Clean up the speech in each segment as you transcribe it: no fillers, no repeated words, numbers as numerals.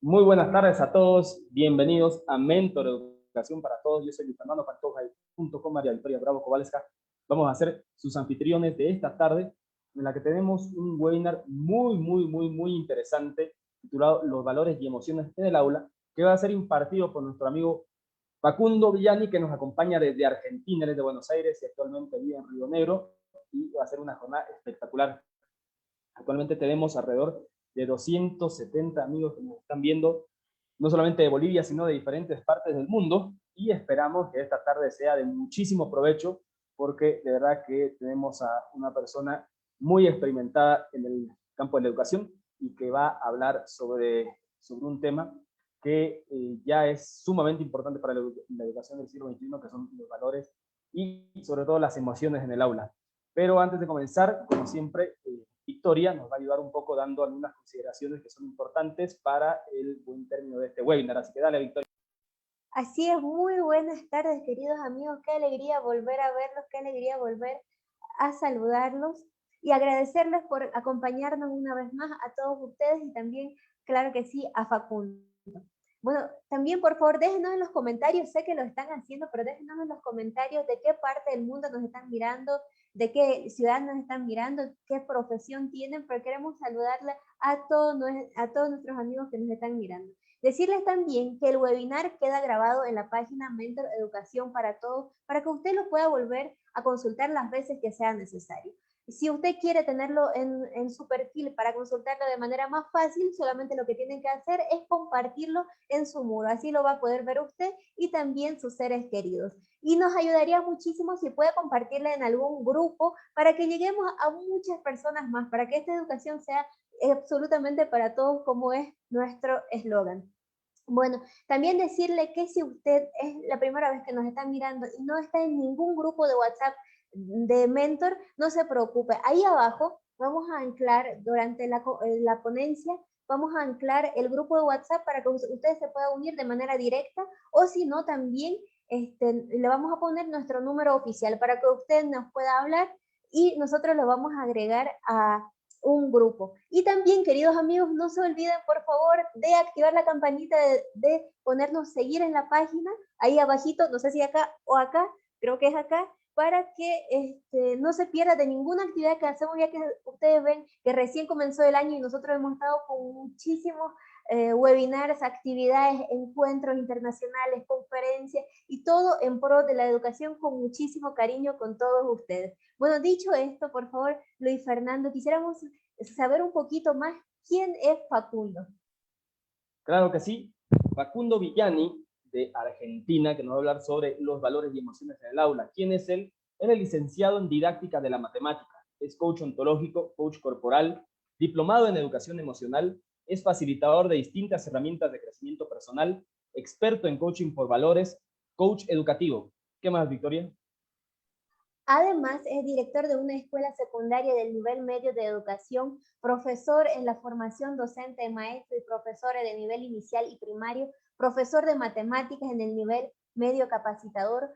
Muy buenas tardes a todos, bienvenidos a Mentor Educación para Todos. Yo soy Luis Fernando Pantoja y junto con María Victoria Bravo Kowalska vamos a ser sus anfitriones de esta tarde, en la que tenemos un webinar muy interesante titulado Los valores y emociones en el aula, que va a ser impartido por nuestro amigo Facundo Villani, que nos acompaña desde Argentina, desde Buenos Aires y actualmente vive en Río Negro, y va a ser una jornada espectacular. Actualmente tenemos alrededor de 270 amigos que nos están viendo, no solamente de Bolivia, sino de diferentes partes del mundo, y esperamos que esta tarde sea de muchísimo provecho, porque de verdad que tenemos a una persona muy experimentada en el campo de la educación y que va a hablar sobre un tema que ya es sumamente importante para la educación del siglo XXI, que son los valores y sobre todo las emociones en el aula. Pero antes de comenzar, como siempre, Victoria nos va a ayudar un poco dando algunas consideraciones que son importantes para el buen término de este webinar. Así que dale, Victoria. Así es, muy buenas tardes, queridos amigos. Qué alegría volver a verlos, qué alegría volver a saludarlos y agradecerles por acompañarnos una vez más a todos ustedes y también, claro que sí, a Facundo. Bueno, también por favor déjenos en los comentarios, sé que lo están haciendo, pero déjenos en los comentarios de qué parte del mundo nos están mirando, de qué ciudad nos están mirando, qué profesión tienen, pero queremos saludarle a todos nuestros amigos que nos están mirando. Decirles también que el webinar queda grabado en la página Mentor Educación para Todos, para que usted lo pueda volver a consultar las veces que sea necesario. Si usted quiere tenerlo en su perfil para consultarlo de manera más fácil, solamente lo que tiene que hacer es compartirlo en su muro. Así lo va a poder ver usted y también sus seres queridos. Y nos ayudaría muchísimo si puede compartirla en algún grupo para que lleguemos a muchas personas más, para que esta educación sea absolutamente para todos, como es nuestro eslogan. Bueno, también decirle que si usted es la primera vez que nos está mirando y no está en ningún grupo de WhatsApp de Mentor, no se preocupe. Ahí abajo vamos a anclar durante la ponencia, vamos a anclar el grupo de WhatsApp para que usted se pueda unir de manera directa, o si no, también le vamos a poner nuestro número oficial para que usted nos pueda hablar y nosotros lo vamos a agregar a un grupo. Y también, queridos amigos, no se olviden, por favor, de activar la campanita, de ponernos seguir en la página, ahí abajito, no sé si acá o acá, creo que es acá, para que no se pierda de ninguna actividad que hacemos, ya que ustedes ven que recién comenzó el año y nosotros hemos estado con muchísimos webinars, actividades, encuentros internacionales, conferencias y todo en pro de la educación con muchísimo cariño con todos ustedes. Bueno, dicho esto, por favor, Luis Fernando, quisiéramos saber un poquito más quién es Facundo. Claro que sí. Facundo Villani, de Argentina, que nos va a hablar sobre los valores y emociones en el aula. ¿Quién es él? Él es licenciado en didáctica de la matemática, es coach ontológico, coach corporal, diplomado en educación emocional, es facilitador de distintas herramientas de crecimiento personal, experto en coaching por valores, coach educativo. ¿Qué más, Victoria? Además, es director de una escuela secundaria del nivel medio de educación, profesor en la formación docente de maestro y profesores de nivel inicial y primario, profesor de matemáticas en el nivel medio capacitador,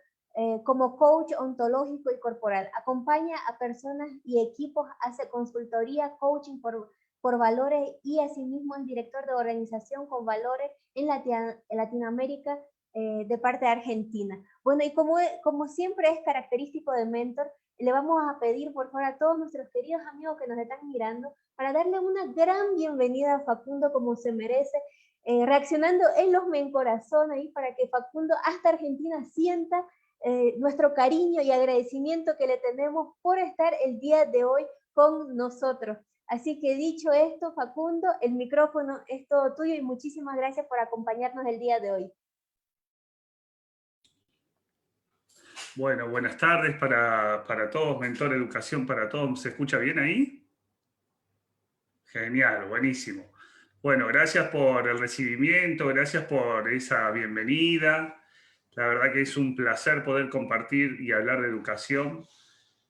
como coach ontológico y corporal. Acompaña a personas y equipos, hace consultoría, coaching por valores y asimismo es director de organización con valores en Latinoamérica de parte de Argentina. Bueno, y como siempre es característico de Mentor, le vamos a pedir por favor a todos nuestros queridos amigos que nos están mirando para darle una gran bienvenida a Facundo como se merece, reaccionando en los me corazón ahí para que Facundo hasta Argentina sienta nuestro cariño y agradecimiento que le tenemos por estar el día de hoy con nosotros. Así que dicho esto, Facundo, el micrófono es todo tuyo y muchísimas gracias por acompañarnos el día de hoy. Bueno, buenas tardes para todos, Mentor Educación para Todos. ¿Se escucha bien ahí? Genial, buenísimo. Bueno, gracias por el recibimiento, gracias por esa bienvenida. La verdad que es un placer poder compartir y hablar de educación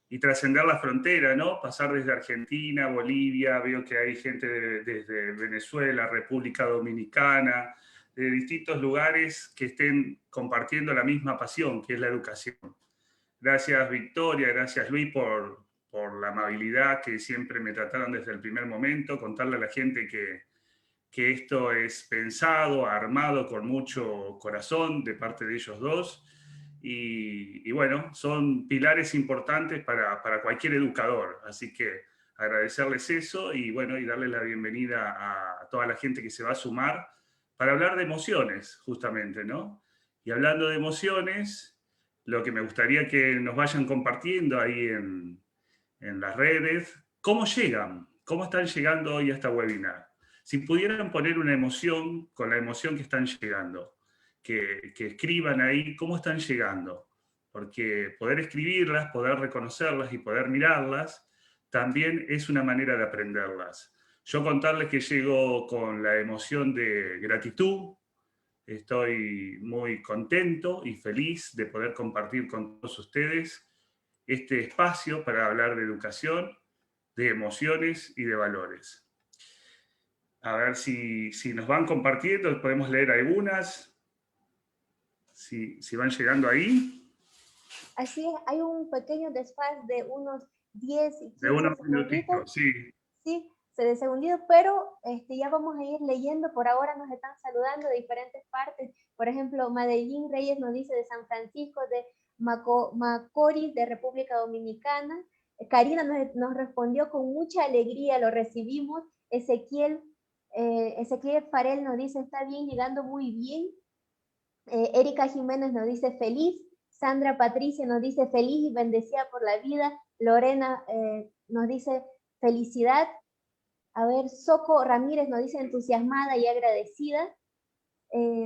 y trascender la frontera, ¿no? Pasar desde Argentina, Bolivia, veo que hay gente desde Venezuela, República Dominicana, de distintos lugares que estén compartiendo la misma pasión, que es la educación. Gracias Victoria, gracias Luis por la amabilidad que siempre me trataron desde el primer momento, contarle a la gente que que esto es pensado, armado con mucho corazón de parte de ellos dos. Y bueno, son pilares importantes para cualquier educador. Así que agradecerles eso y bueno, y darles la bienvenida a toda la gente que se va a sumar para hablar de emociones, justamente, ¿no? Y hablando de emociones, lo que me gustaría que nos vayan compartiendo ahí en las redes, ¿cómo llegan? ¿Cómo están llegando hoy a esta webinar? Si pudieran poner una emoción con la emoción que están llegando, que escriban ahí cómo están llegando, porque poder escribirlas, poder reconocerlas y poder mirarlas, también es una manera de aprenderlas. Yo contarles que llego con la emoción de gratitud, estoy muy contento y feliz de poder compartir con todos ustedes este espacio para hablar de educación, de emociones y de valores. A ver si nos van compartiendo, podemos leer algunas, si van llegando ahí. Así es, hay un pequeño desfase de unos 10 y De 15 unos segunditos. minutitos, sí. Sí, de segunditos, pero ya vamos a ir leyendo. Por ahora nos están saludando de diferentes partes. Por ejemplo, Medellín Reyes nos dice de San Francisco, de Macorís, de República Dominicana. Karina nos respondió con mucha alegría, lo recibimos. Ezequiel Farel nos dice, está bien, llegando muy bien. Erika Jiménez nos dice feliz. Sandra Patricia nos dice feliz y bendecida por la vida. Lorena nos dice felicidad. A ver, Soco Ramírez nos dice entusiasmada y agradecida.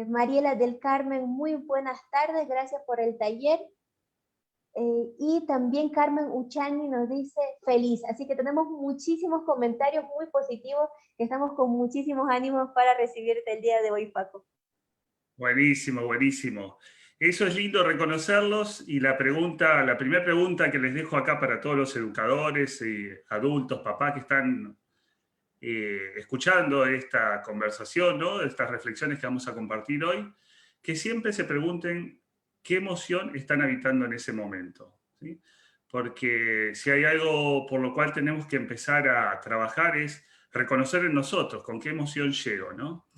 Mariela del Carmen, muy buenas tardes, gracias por el taller. Y también Carmen Uchani nos dice feliz. Así que tenemos muchísimos comentarios muy positivos, que estamos con muchísimos ánimos para recibirte el día de hoy, Paco. Buenísimo, buenísimo. Eso es lindo reconocerlos y la primera pregunta que les dejo acá para todos los educadores y adultos, papás que están escuchando esta conversación, ¿no? Estas reflexiones que vamos a compartir hoy, que siempre se pregunten qué emoción están habitando en ese momento, ¿sí? Porque si hay algo por lo cual tenemos que empezar a trabajar es reconocer en nosotros con qué emoción llego, ¿no?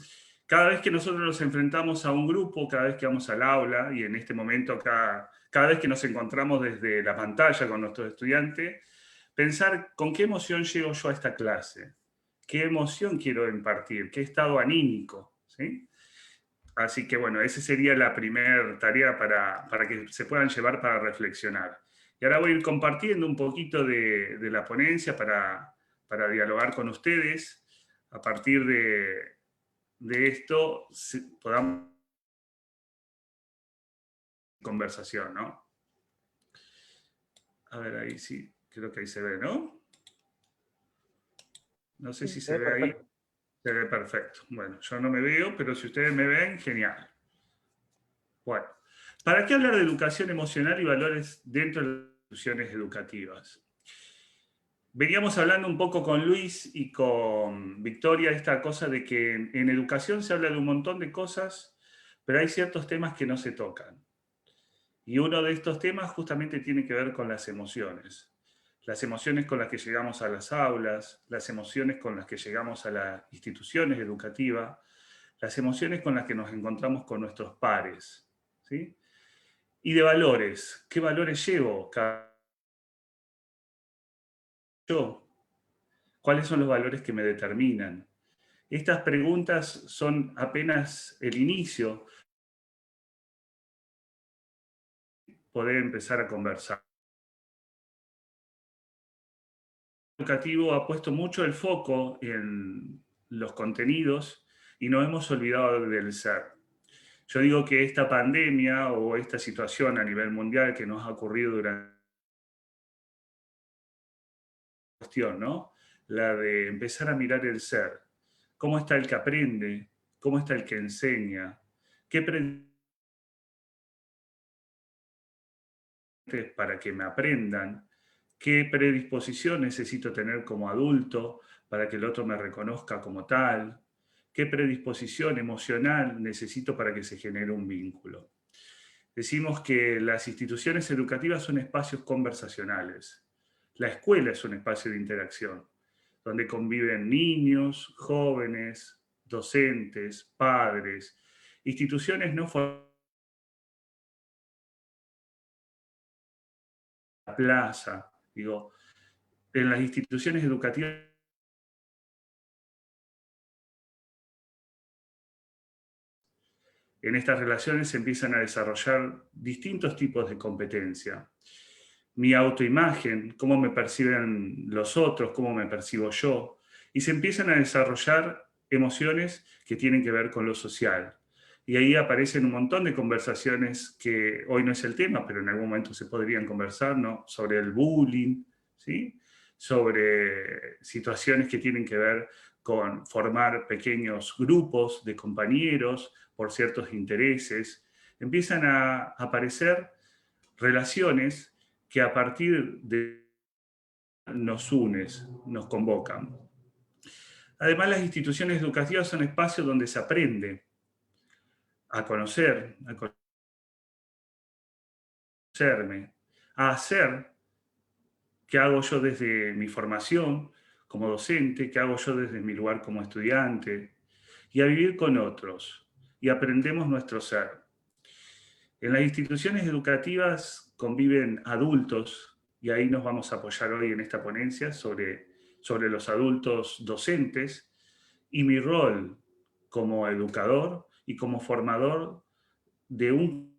Cada vez que nosotros nos enfrentamos a un grupo, cada vez que vamos al aula, y en este momento cada vez que nos encontramos desde la pantalla con nuestros estudiantes, pensar con qué emoción llego yo a esta clase, qué emoción quiero impartir, qué estado anímico, ¿sí? Así que bueno, esa sería la primera tarea para que se puedan llevar para reflexionar. Y ahora voy a ir compartiendo un poquito de la ponencia para dialogar con ustedes. A partir de esto podamos conversación, ¿no? A ver, ahí sí, creo que ahí se ve, ¿no? No sé si se ve ahí. Se ve perfecto. Bueno, yo no me veo, pero si ustedes me ven, genial. Bueno, ¿para qué hablar de educación emocional y valores dentro de las instituciones educativas? Veníamos hablando un poco con Luis y con Victoria esta cosa de que en educación se habla de un montón de cosas, pero hay ciertos temas que no se tocan. Y uno de estos temas justamente tiene que ver con las emociones. Las emociones con las que llegamos a las aulas, las emociones con las que llegamos a las instituciones educativas, las emociones con las que nos encontramos con nuestros pares, ¿sí? Y de valores. ¿Qué valores llevo yo? ¿Cuáles son los valores que me determinan? Estas preguntas son apenas el inicio, poder empezar a conversar. El educativo ha puesto mucho el foco en los contenidos y nos hemos olvidado del ser. Yo digo que esta pandemia o esta situación a nivel mundial que nos ha ocurrido durante la cuestión, ¿no? La de empezar a mirar el ser. ¿Cómo está el que aprende? ¿Cómo está el que enseña? ¿Qué para que me aprendan? ¿Qué predisposición necesito tener como adulto para que el otro me reconozca como tal? ¿Qué predisposición emocional necesito para que se genere un vínculo? Decimos que las instituciones educativas son espacios conversacionales. La escuela es un espacio de interacción, donde conviven niños, jóvenes, docentes, padres, instituciones no formales, la plaza, digo, en las instituciones educativas. En estas relaciones se empiezan a desarrollar distintos tipos de competencia. Mi autoimagen, cómo me perciben los otros, cómo me percibo yo, y se empiezan a desarrollar emociones que tienen que ver con lo social. Y ahí aparecen un montón de conversaciones que hoy no es el tema, pero en algún momento se podrían conversar, ¿no? Sobre el bullying, ¿sí? Sobre situaciones que tienen que ver con formar pequeños grupos de compañeros por ciertos intereses. Empiezan a aparecer relaciones que a partir de nos unes, nos convocan. Además, las instituciones educativas son espacios donde se aprende a conocer, a conocerme, a hacer, qué hago yo desde mi formación como docente, qué hago yo desde mi lugar como estudiante, y a vivir con otros, y aprendemos nuestro ser. En las instituciones educativas conviven adultos, y ahí nos vamos a apoyar hoy en esta ponencia sobre los adultos docentes, y mi rol como educador y como formador de un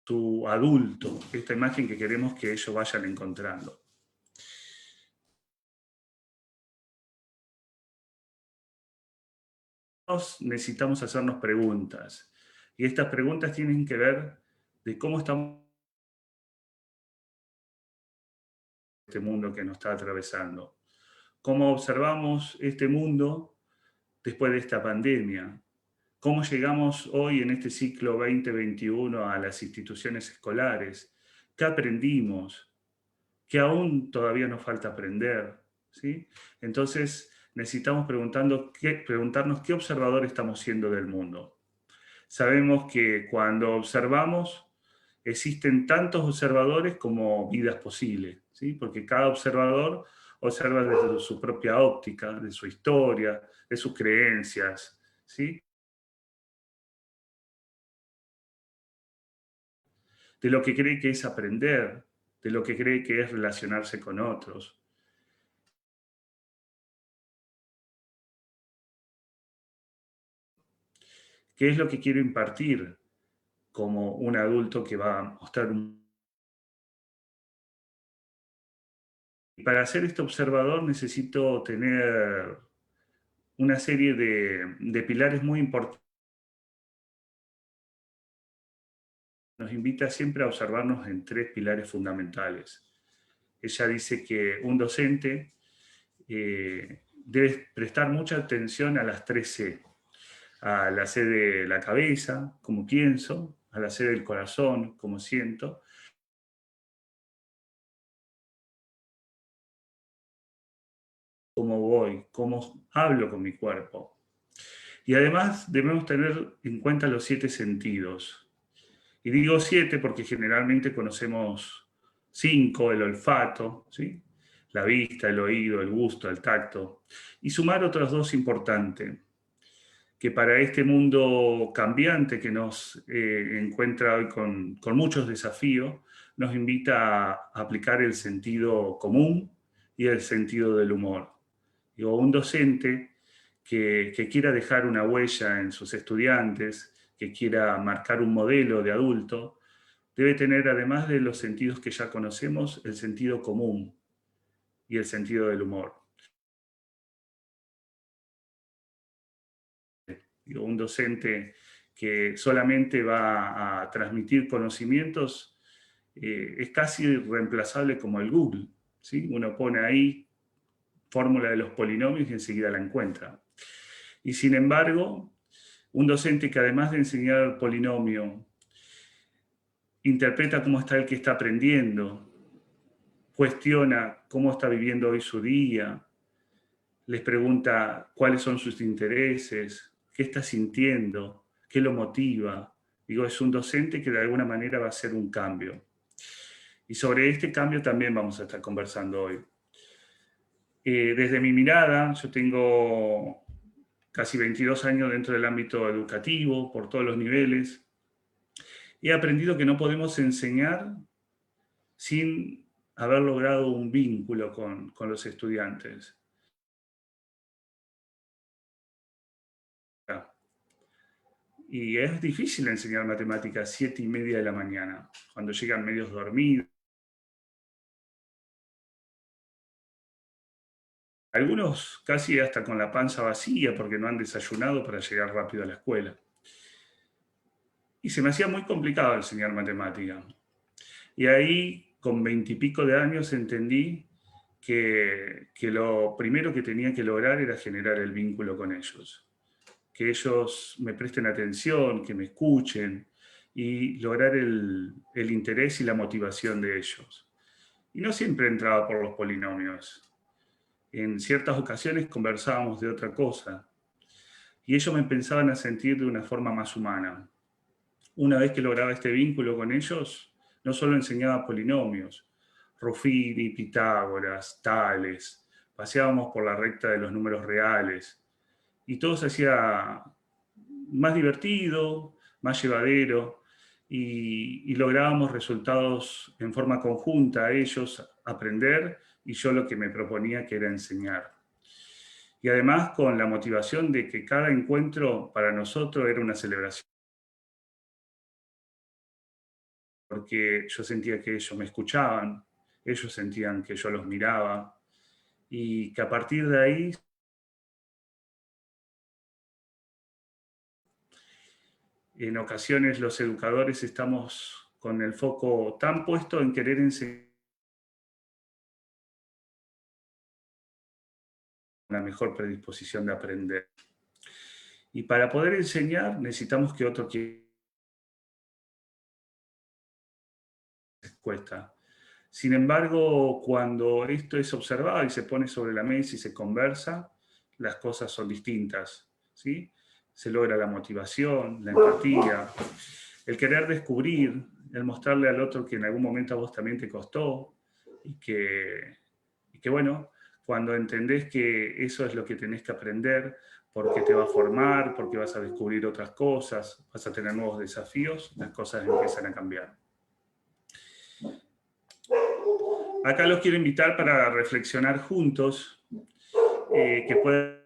su adulto, esta imagen que queremos que ellos vayan encontrando. Necesitamos hacernos preguntas, y estas preguntas tienen que ver de cómo estamos en este mundo que nos está atravesando, cómo observamos este mundo después de esta pandemia, cómo llegamos hoy en este ciclo 2021 a las instituciones escolares, qué aprendimos, qué aún todavía nos falta aprender, ¿sí? Entonces necesitamos preguntarnos qué observador estamos siendo del mundo. Sabemos que cuando observamos existen tantos observadores como vidas posibles, ¿sí? Porque cada observador observa desde su propia óptica, de su historia, de sus creencias, ¿sí? De lo que cree que es aprender, de lo que cree que es relacionarse con otros. ¿Qué es lo que quiero impartir como un adulto que va a mostrar un... Para ser este observador necesito tener una serie de pilares muy importantes. Nos invita siempre a observarnos en tres pilares fundamentales. Ella dice que un docente debe prestar mucha atención a las 3C. A la C de la cabeza, como pienso, a la C del corazón, como siento, cómo voy, cómo hablo con mi cuerpo. Y además debemos tener en cuenta los 7 sentidos. Y digo 7 porque generalmente conocemos 5, el olfato, ¿sí? La vista, el oído, el gusto, el tacto. Y sumar otros 2 importantes, que para este mundo cambiante que nos encuentra hoy con muchos desafíos, nos invita a aplicar el sentido común y el sentido del humor. Digo, un docente que quiera dejar una huella en sus estudiantes, que quiera marcar un modelo de adulto, debe tener, además de los sentidos que ya conocemos, el sentido común y el sentido del humor. Digo, un docente que solamente va a transmitir conocimientos es casi reemplazable como el Google, ¿sí? Uno pone ahí fórmula de los polinomios y enseguida la encuentra. Y sin embargo, un docente que además de enseñar el polinomio, interpreta cómo está el que está aprendiendo, cuestiona cómo está viviendo hoy su día, les pregunta cuáles son sus intereses, qué está sintiendo, qué lo motiva. Digo, es un docente que de alguna manera va a hacer un cambio. Y sobre este cambio también vamos a estar conversando hoy. Desde mi mirada, yo tengo casi 22 años dentro del ámbito educativo, por todos los niveles. He aprendido que no podemos enseñar sin haber logrado un vínculo con los estudiantes. Y es difícil enseñar matemáticas a 7:30 de la mañana, cuando llegan medios dormidos. Algunos casi hasta con la panza vacía porque no han desayunado para llegar rápido a la escuela. Y se me hacía muy complicado enseñar matemática. Y ahí, con 20 y pico de años, entendí que lo primero que tenía que lograr era generar el vínculo con ellos. Que ellos me presten atención, que me escuchen y lograr el interés y la motivación de ellos. Y no siempre entraba por los polinomios. En ciertas ocasiones conversábamos de otra cosa y ellos me empezaban a sentir de una forma más humana. Una vez que lograba este vínculo con ellos, no solo enseñaba polinomios, Ruffini, Pitágoras, Tales, paseábamos por la recta de los números reales y todo se hacía más divertido, más llevadero y lográbamos resultados en forma conjunta, ellos aprender y yo lo que me proponía que era enseñar. Y además con la motivación de que cada encuentro para nosotros era una celebración, porque yo sentía que ellos me escuchaban, ellos sentían que yo los miraba y que a partir de ahí, en ocasiones los educadores estamos con el foco tan puesto en querer enseñar la mejor predisposición de aprender. Y para poder enseñar necesitamos que otro cuesta. Sin embargo, cuando esto es observado y se pone sobre la mesa y se conversa, las cosas son distintas, ¿sí? Se logra la motivación, la empatía, el querer descubrir, el mostrarle al otro que en algún momento a vos también te costó y que bueno, cuando entendés que eso es lo que tenés que aprender, porque te va a formar, porque vas a descubrir otras cosas, vas a tener nuevos desafíos, las cosas empiezan a cambiar. Acá los quiero invitar para reflexionar juntos, que puedan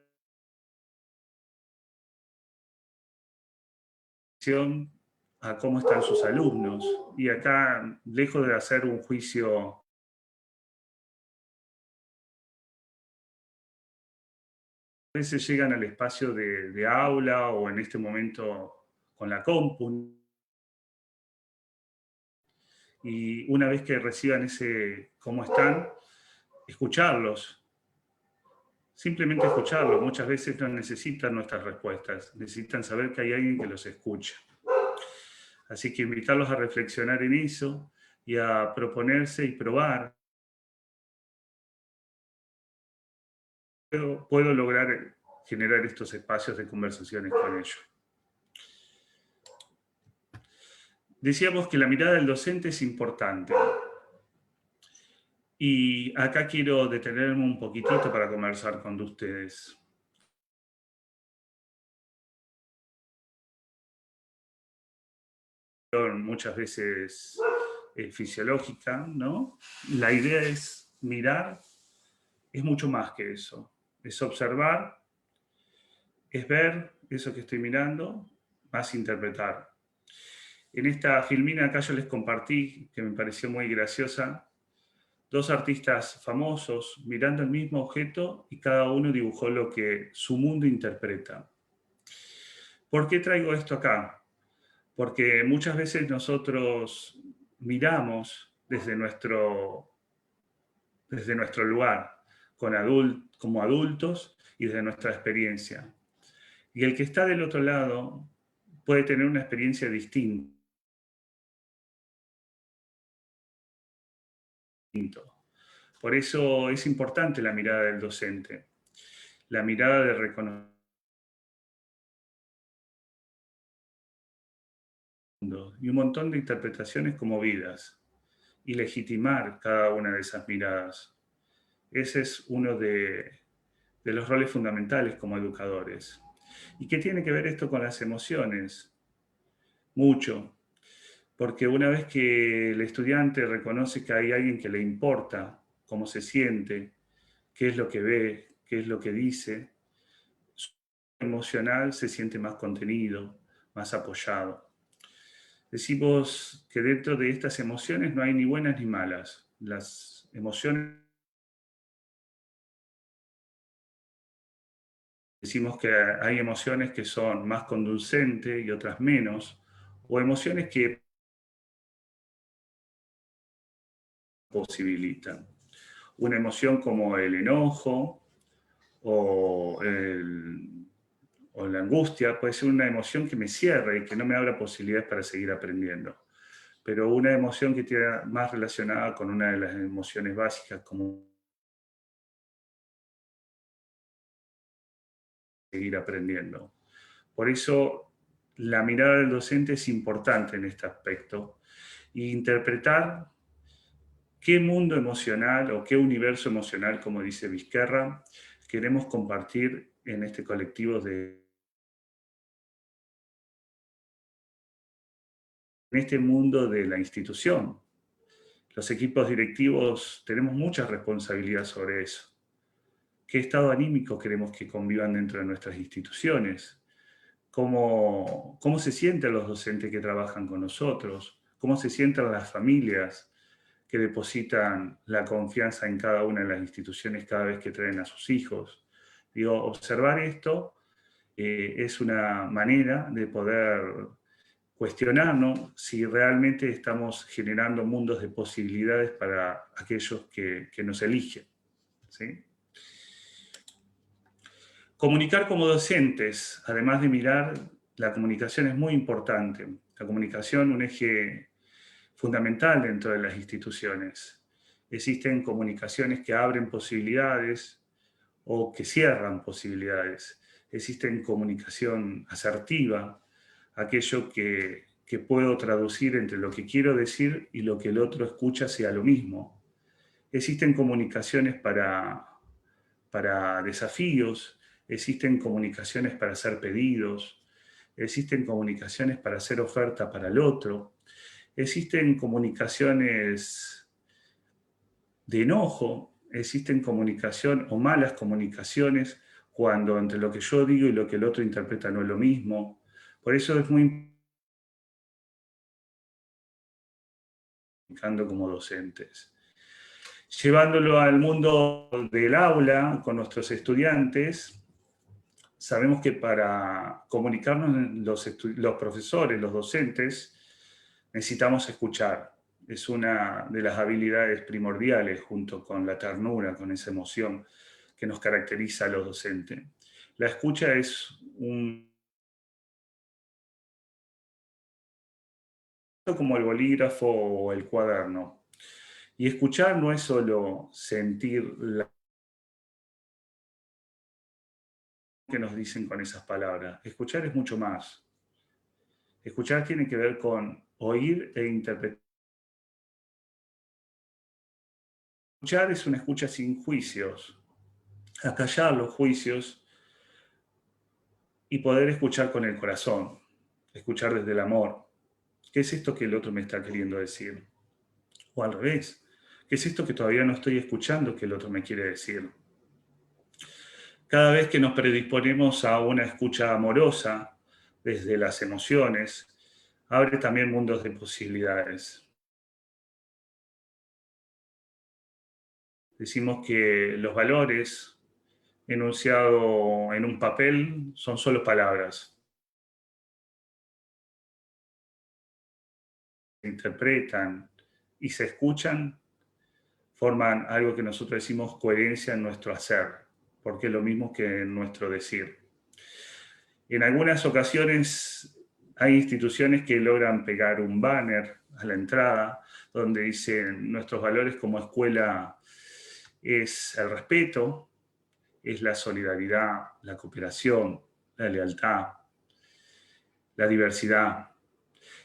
a cómo están sus alumnos. Y acá, lejos de hacer un juicio, a veces llegan al espacio de aula o en este momento con la compu. Y una vez que reciban ese cómo están, escucharlos. Simplemente escucharlos. Muchas veces no necesitan nuestras respuestas, necesitan saber que hay alguien que los escucha. Así que invitarlos a reflexionar en eso y a proponerse y probar. Puedo lograr generar estos espacios de conversaciones con ellos. Decíamos que la mirada del docente es importante. Y acá quiero detenerme un poquitito para conversar con ustedes. Muchas veces fisiológica, ¿no? La idea es mirar, es mucho más que eso. Es observar, es ver eso que estoy mirando, más interpretar. En esta filmina acá yo les compartí, que me pareció muy graciosa, dos artistas famosos mirando el mismo objeto y cada uno dibujó lo que su mundo interpreta. ¿Por qué traigo esto acá? Porque muchas veces nosotros miramos desde nuestro lugar, como adultos y desde nuestra experiencia. Y el que está del otro lado puede tener una experiencia distinta. Por eso es importante la mirada del docente, la mirada de reconocimiento y un montón de interpretaciones como vidas y legitimar cada una de esas miradas. Ese es uno de los roles fundamentales como educadores. ¿Y qué tiene que ver esto con las emociones? Mucho, porque una vez que el estudiante reconoce que hay alguien que le importa cómo se siente, qué es lo que ve, qué es lo que dice, su emocional se siente más contenido, más apoyado. Decimos que dentro de estas emociones no hay ni buenas ni malas. Las emociones, decimos que hay emociones que son más conducentes y otras menos, o emociones que posibilitan. Una emoción como el enojo o, o la angustia puede ser una emoción que me cierra y que no me abra posibilidades para seguir aprendiendo. Pero una emoción que tiene más relacionada con una de las emociones básicas, como seguir aprendiendo. Por eso la mirada del docente es importante en este aspecto. E interpretar qué mundo emocional o qué universo emocional, como dice Vizquerra, queremos compartir en este colectivo en este mundo de la institución. Los equipos directivos tenemos mucha responsabilidad sobre eso. ¿Qué estado anímico queremos que convivan dentro de nuestras instituciones? ¿Cómo se sienten los docentes que trabajan con nosotros? ¿Cómo se sienten las familias que depositan la confianza en cada una de las instituciones cada vez que traen a sus hijos? Digo, observar esto es una manera de poder cuestionarnos si realmente estamos generando mundos de posibilidades para aquellos que nos eligen, ¿sí? Comunicar como docentes, además de mirar, la comunicación es muy importante. La comunicación, un eje fundamental dentro de las instituciones. Existen comunicaciones que abren posibilidades o que cierran posibilidades. Existen comunicación asertiva, aquello que puedo traducir entre lo que quiero decir y lo que el otro escucha sea lo mismo. Existen comunicaciones para desafíos, existen comunicaciones para hacer pedidos, existen comunicaciones para hacer oferta para el otro, existen comunicaciones de enojo, existen comunicación o malas comunicaciones cuando entre lo que yo digo y lo que el otro interpreta no es lo mismo. Por eso es muy importante como docentes. Llevándolo al mundo del aula con nuestros estudiantes, sabemos que para comunicarnos los profesores, los docentes, necesitamos escuchar. Es una de las habilidades primordiales junto con la ternura, con esa emoción que nos caracteriza a los docentes. La escucha es como el bolígrafo o el cuaderno. Y escuchar no es solo sentir lo que nos dicen con esas palabras. Escuchar es mucho más. Escuchar tiene que ver con oír e interpretar. Escuchar es una escucha sin juicios. Acallar los juicios y poder escuchar con el corazón. Escuchar desde el amor. ¿Qué es esto que el otro me está queriendo decir? O al revés. ¿Qué es esto que todavía no estoy escuchando que el otro me quiere decir? Cada vez que nos predisponemos a una escucha amorosa, desde las emociones, abre también mundos de posibilidades. Decimos que los valores enunciados en un papel son solo palabras. Se interpretan y se escuchan, forman algo que nosotros decimos coherencia en nuestro hacer, porque es lo mismo que en nuestro decir. En algunas ocasiones hay instituciones que logran pegar un banner a la entrada donde dicen nuestros valores como escuela es el respeto, es la solidaridad, la cooperación, la lealtad, la diversidad.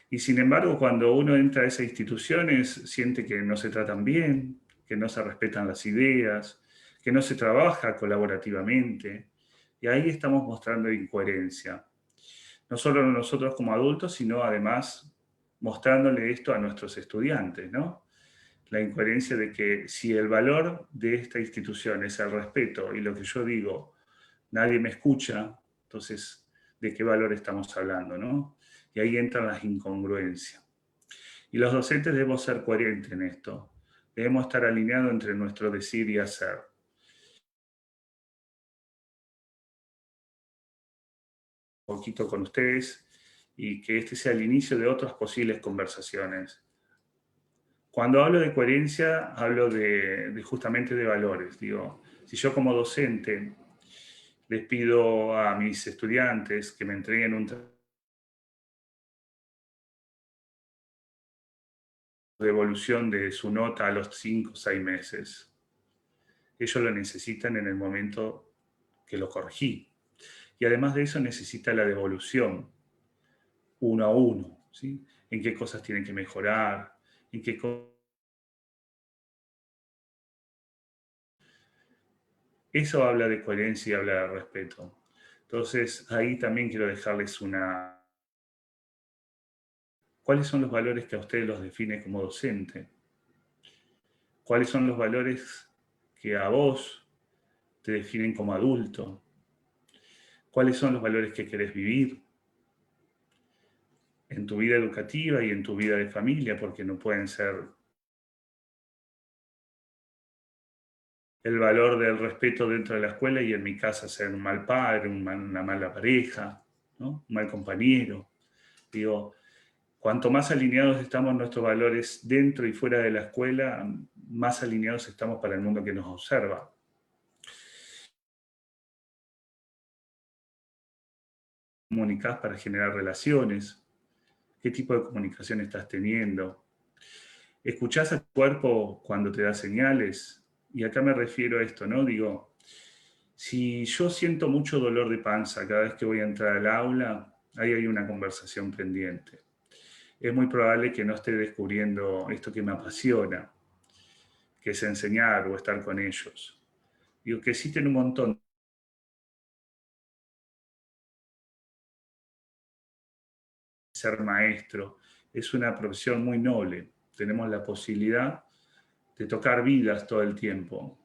Y sin embargo, cuando uno entra a esas instituciones, siente que no se tratan bien, que no se respetan las ideas, que no se trabaja colaborativamente, y ahí estamos mostrando incoherencia. No solo nosotros como adultos, sino además mostrándole esto a nuestros estudiantes, ¿no? La incoherencia de que si el valor de esta institución es el respeto y lo que yo digo, nadie me escucha, entonces, ¿de qué valor estamos hablando, no? Y ahí entran las incongruencias. Y los docentes debemos ser coherentes en esto. Debemos estar alineados entre nuestro decir y hacer. Un poquito con ustedes y que este sea el inicio de otras posibles conversaciones. Cuando hablo de coherencia, hablo justamente de valores. Digo, si yo como docente les pido a mis estudiantes que me entreguen un trabajo de evolución de su nota a los 5 o 6 meses, ellos lo necesitan en el momento que lo corregí. Y además de eso necesita la devolución, uno a uno, ¿sí? En qué cosas tienen que mejorar, en qué cosas. Eso habla de coherencia y habla de respeto. Entonces, ahí también quiero dejarles una. ¿Cuáles son los valores que a ustedes los define como docente? ¿Cuáles son los valores que a vos te definen como adulto? ¿Cuáles son los valores que querés vivir en tu vida educativa y en tu vida de familia? Porque no pueden ser el valor del respeto dentro de la escuela y en mi casa ser un mal padre, una mala pareja, ¿no? Un mal compañero. Digo, cuanto más alineados estamos nuestros valores dentro y fuera de la escuela, más alineados estamos para el mundo que nos observa. Comunicás para generar relaciones. ¿Qué tipo de comunicación estás teniendo? ¿Escuchás a tu cuerpo cuando te da señales? Y acá me refiero a esto, ¿no? Digo, si yo siento mucho dolor de panza cada vez que voy a entrar al aula, ahí hay una conversación pendiente. Es muy probable que no esté descubriendo esto que me apasiona, que es enseñar o estar con ellos. Digo, que existen un montón. Ser maestro es una profesión muy noble. Tenemos la posibilidad de tocar vidas todo el tiempo,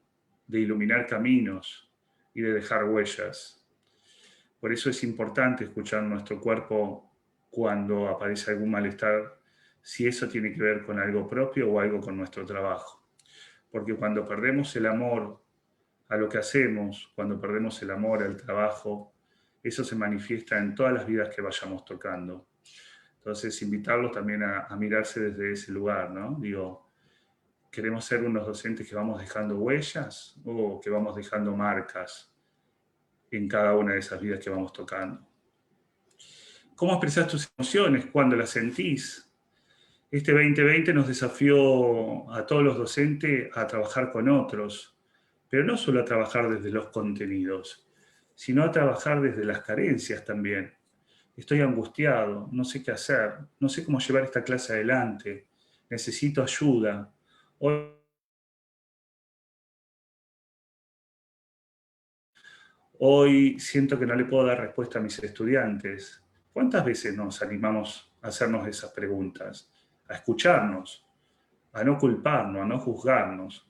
de iluminar caminos y de dejar huellas. Por eso es importante escuchar nuestro cuerpo cuando aparece algún malestar, si eso tiene que ver con algo propio o algo con nuestro trabajo. Porque cuando perdemos el amor a lo que hacemos, cuando perdemos el amor al trabajo, eso se manifiesta en todas las vidas que vayamos tocando. Entonces, invitarlos también a mirarse desde ese lugar, ¿no? Digo, ¿queremos ser unos docentes que vamos dejando huellas o que vamos dejando marcas en cada una de esas vidas que vamos tocando? ¿Cómo expresás tus emociones cuando las sentís? Este 2020 nos desafió a todos los docentes a trabajar con otros, pero no solo a trabajar desde los contenidos, sino a trabajar desde las carencias también. Estoy angustiado, no sé qué hacer, no sé cómo llevar esta clase adelante, necesito ayuda. Hoy siento que no le puedo dar respuesta a mis estudiantes. ¿Cuántas veces nos animamos a hacernos esas preguntas? A escucharnos, a no culparnos, a no juzgarnos.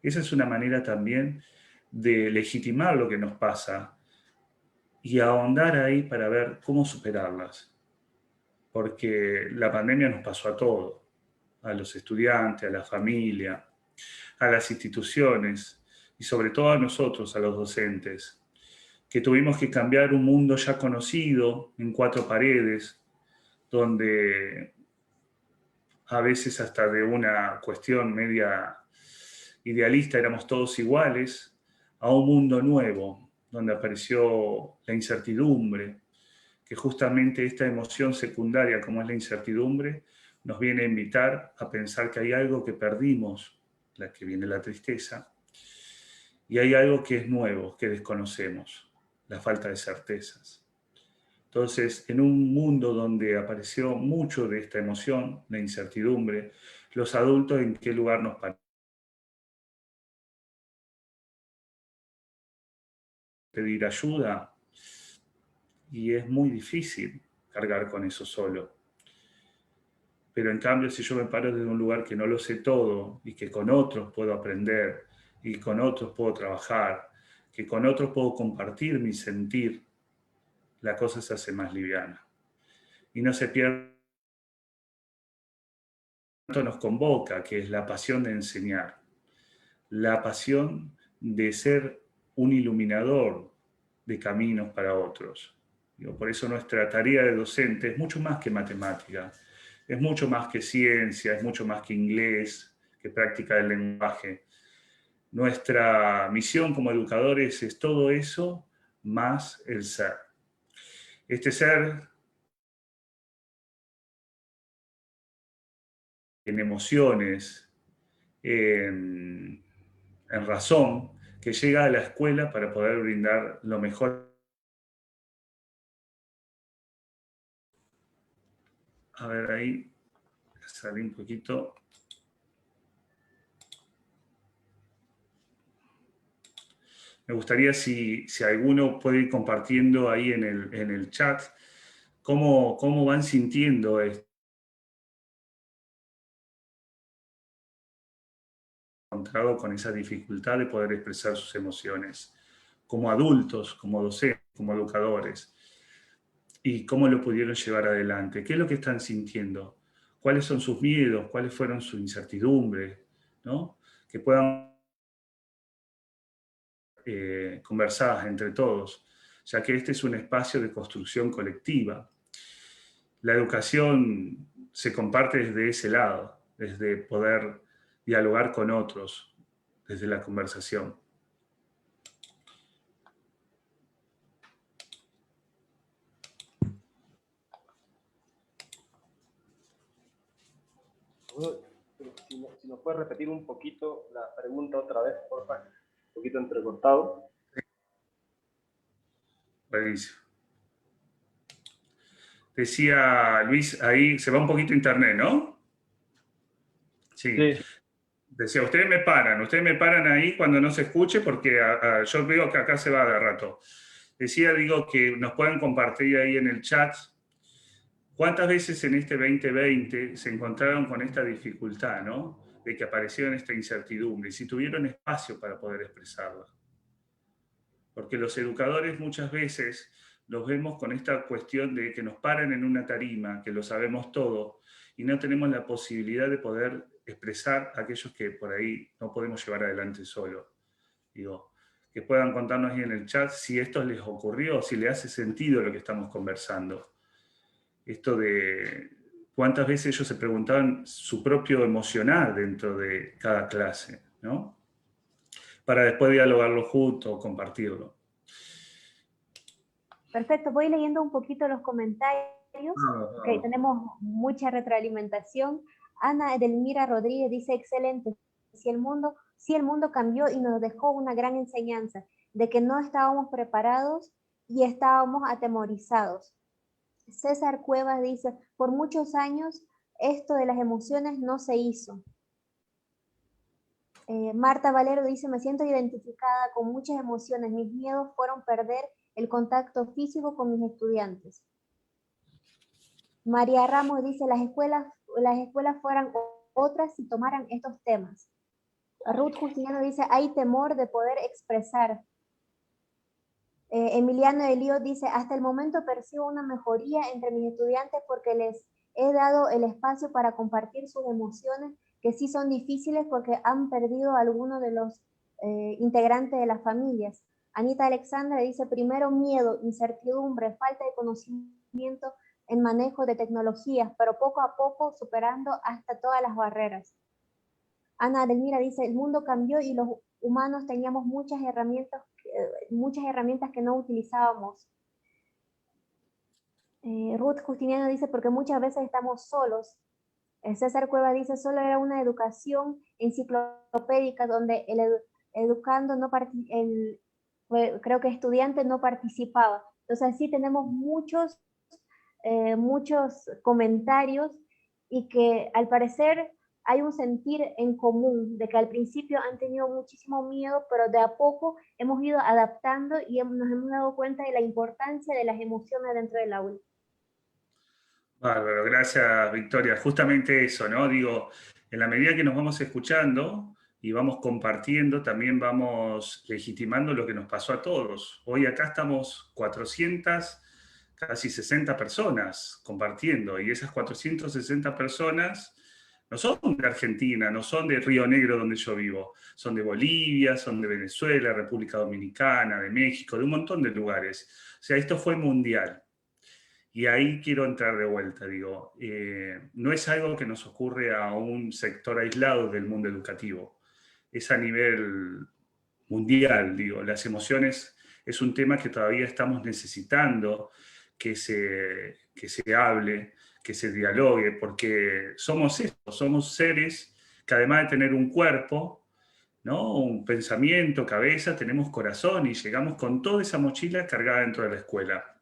Esa es una manera también de legitimar lo que nos pasa y ahondar ahí para ver cómo superarlas. Porque la pandemia nos pasó a todos, a los estudiantes, a la familia, a las instituciones y sobre todo a nosotros, a los docentes, que tuvimos que cambiar un mundo ya conocido en 4 paredes, donde a veces hasta de una cuestión media idealista éramos todos iguales, a un mundo nuevo, donde apareció la incertidumbre, que justamente esta emoción secundaria como es la incertidumbre, nos viene a invitar a pensar que hay algo que perdimos, la que viene la tristeza, y hay algo que es nuevo, que desconocemos, la falta de certezas. Entonces, en un mundo donde apareció mucho de esta emoción, la incertidumbre, los adultos en qué lugar nos pedir ayuda, y es muy difícil cargar con eso solo. Pero en cambio, si yo me paro desde un lugar que no lo sé todo y que con otros puedo aprender y con otros puedo trabajar, que con otros puedo compartir mi sentir, la cosa se hace más liviana. Y no se pierde tanto nos convoca, que es la pasión de enseñar, la pasión de ser un iluminador de caminos para otros. Por eso nuestra tarea de docente es mucho más que matemática, es mucho más que ciencia, es mucho más que inglés, que práctica del lenguaje. Nuestra misión como educadores es todo eso más el ser. Este ser en emociones, en razón, que llega a la escuela para poder brindar lo mejor. A ver, ahí salí un poquito. Me gustaría si alguno puede ir compartiendo ahí en el chat cómo van sintiendo esto. Encontrado con esa dificultad de poder expresar sus emociones como adultos, como docentes, como educadores, y cómo lo pudieron llevar adelante. ¿Qué es lo que están sintiendo? ¿Cuáles son sus miedos? ¿Cuáles fueron sus incertidumbres? ¿No? Que puedan conversar entre todos, ya que este es un espacio de construcción colectiva. La educación se comparte desde ese lado, desde poder dialogar con otros, desde la conversación. Si nos puedes repetir un poquito la pregunta otra vez, por favor, un poquito entrecortado. Buenísimo. Decía Luis, ahí se va un poquito internet, ¿no? Sí. Decía, ustedes me paran ahí cuando no se escuche, porque yo veo que acá se va de rato. Decía, digo, que nos pueden compartir ahí en el chat cuántas veces en este 2020 se encontraron con esta dificultad, ¿no? De que aparecieron esta incertidumbre, y si tuvieron espacio para poder expresarla. Porque los educadores muchas veces los vemos con esta cuestión de que nos paran en una tarima, que lo sabemos todo, y no tenemos la posibilidad de poder expresar a aquellos que por ahí no podemos llevar adelante solo. Digo, que puedan contarnos ahí en el chat si esto les ocurrió, si les hace sentido lo que estamos conversando. Esto de cuántas veces ellos se preguntaban su propio emocionar dentro de cada clase, ¿no? Para después dialogarlo juntos, compartirlo. Perfecto, voy leyendo un poquito los comentarios. Okay, tenemos mucha retroalimentación. Ana Edelmira Rodríguez dice, excelente, si el mundo cambió y nos dejó una gran enseñanza de que no estábamos preparados y estábamos atemorizados. César Cuevas dice, por muchos años esto de las emociones no se hizo. Marta Valero dice, me siento identificada con muchas emociones, mis miedos fueron perder el contacto físico con mis estudiantes. María Ramos dice, las escuelas fueran otras si tomaran estos temas. Ruth Justiniano dice, hay temor de poder expresar. Emiliano Elío dice, hasta el momento percibo una mejoría entre mis estudiantes porque les he dado el espacio para compartir sus emociones, que sí son difíciles porque han perdido a alguno de los integrantes de las familias. Anita Alexandra dice, primero miedo, incertidumbre, falta de conocimiento en manejo de tecnologías, pero poco a poco superando hasta todas las barreras. Ana Adelmira dice, el mundo cambió y los humanos teníamos muchas herramientas que no utilizábamos. Ruth Justiniano dice, porque muchas veces estamos solos. César Cueva dice, solo era una educación enciclopédica donde el educando creo que estudiante no participaba. Entonces sí tenemos muchos comentarios y que al parecer hay un sentir en común, de que al principio han tenido muchísimo miedo, pero de a poco hemos ido adaptando y nos hemos dado cuenta de la importancia de las emociones dentro del aula. Bárbaro, gracias Victoria. Justamente eso, ¿no? Digo, en la medida que nos vamos escuchando y vamos compartiendo, también vamos legitimando lo que nos pasó a todos. Hoy acá estamos 400, casi 60 personas compartiendo, y esas 460 personas no son de Argentina, no son de Río Negro donde yo vivo, son de Bolivia, son de Venezuela, República Dominicana, de México, de un montón de lugares. O sea, esto fue mundial. Y ahí quiero entrar de vuelta, digo, no es algo que nos ocurre a un sector aislado del mundo educativo, es a nivel mundial, digo, las emociones es un tema que todavía estamos necesitando que se hable, que se dialogue, porque somos esto, somos seres que además de tener un cuerpo, ¿no? Un pensamiento, cabeza, tenemos corazón y llegamos con toda esa mochila cargada dentro de la escuela.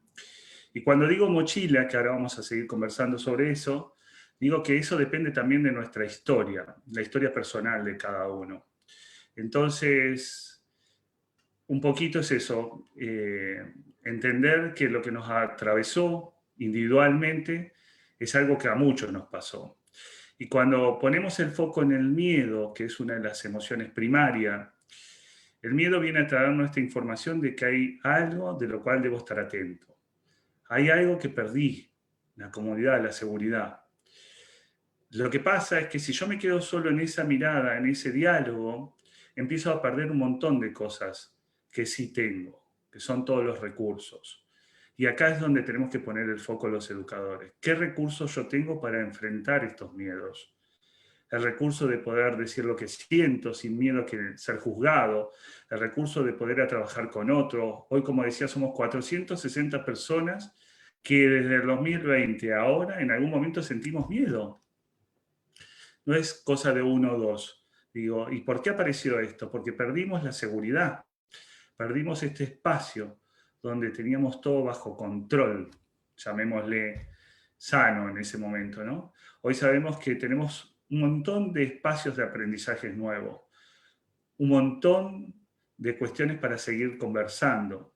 Y cuando digo mochila, que ahora vamos a seguir conversando sobre eso, digo que eso depende también de nuestra historia, la historia personal de cada uno. Entonces, un poquito es eso, entender que lo que nos atravesó individualmente es algo que a muchos nos pasó. Y cuando ponemos el foco en el miedo, que es una de las emociones primarias, el miedo viene a traernos esta información de que hay algo de lo cual debo estar atento. Hay algo que perdí, la comodidad, la seguridad. Lo que pasa es que si yo me quedo solo en esa mirada, en ese diálogo, empiezo a perder un montón de cosas que sí tengo, que son todos los recursos. Y acá es donde tenemos que poner el foco los educadores. ¿Qué recursos yo tengo para enfrentar estos miedos? El recurso de poder decir lo que siento sin miedo a ser juzgado, el recurso de poder trabajar con otro. Hoy, como decía, somos 460 personas que desde el 2020 a ahora en algún momento sentimos miedo. No es cosa de uno o dos. Digo, ¿y por qué apareció esto? Porque perdimos la seguridad, perdimos este espacio donde teníamos todo bajo control, llamémosle sano en ese momento, ¿no? Hoy sabemos que tenemos un montón de espacios de aprendizajes nuevos, un montón de cuestiones para seguir conversando.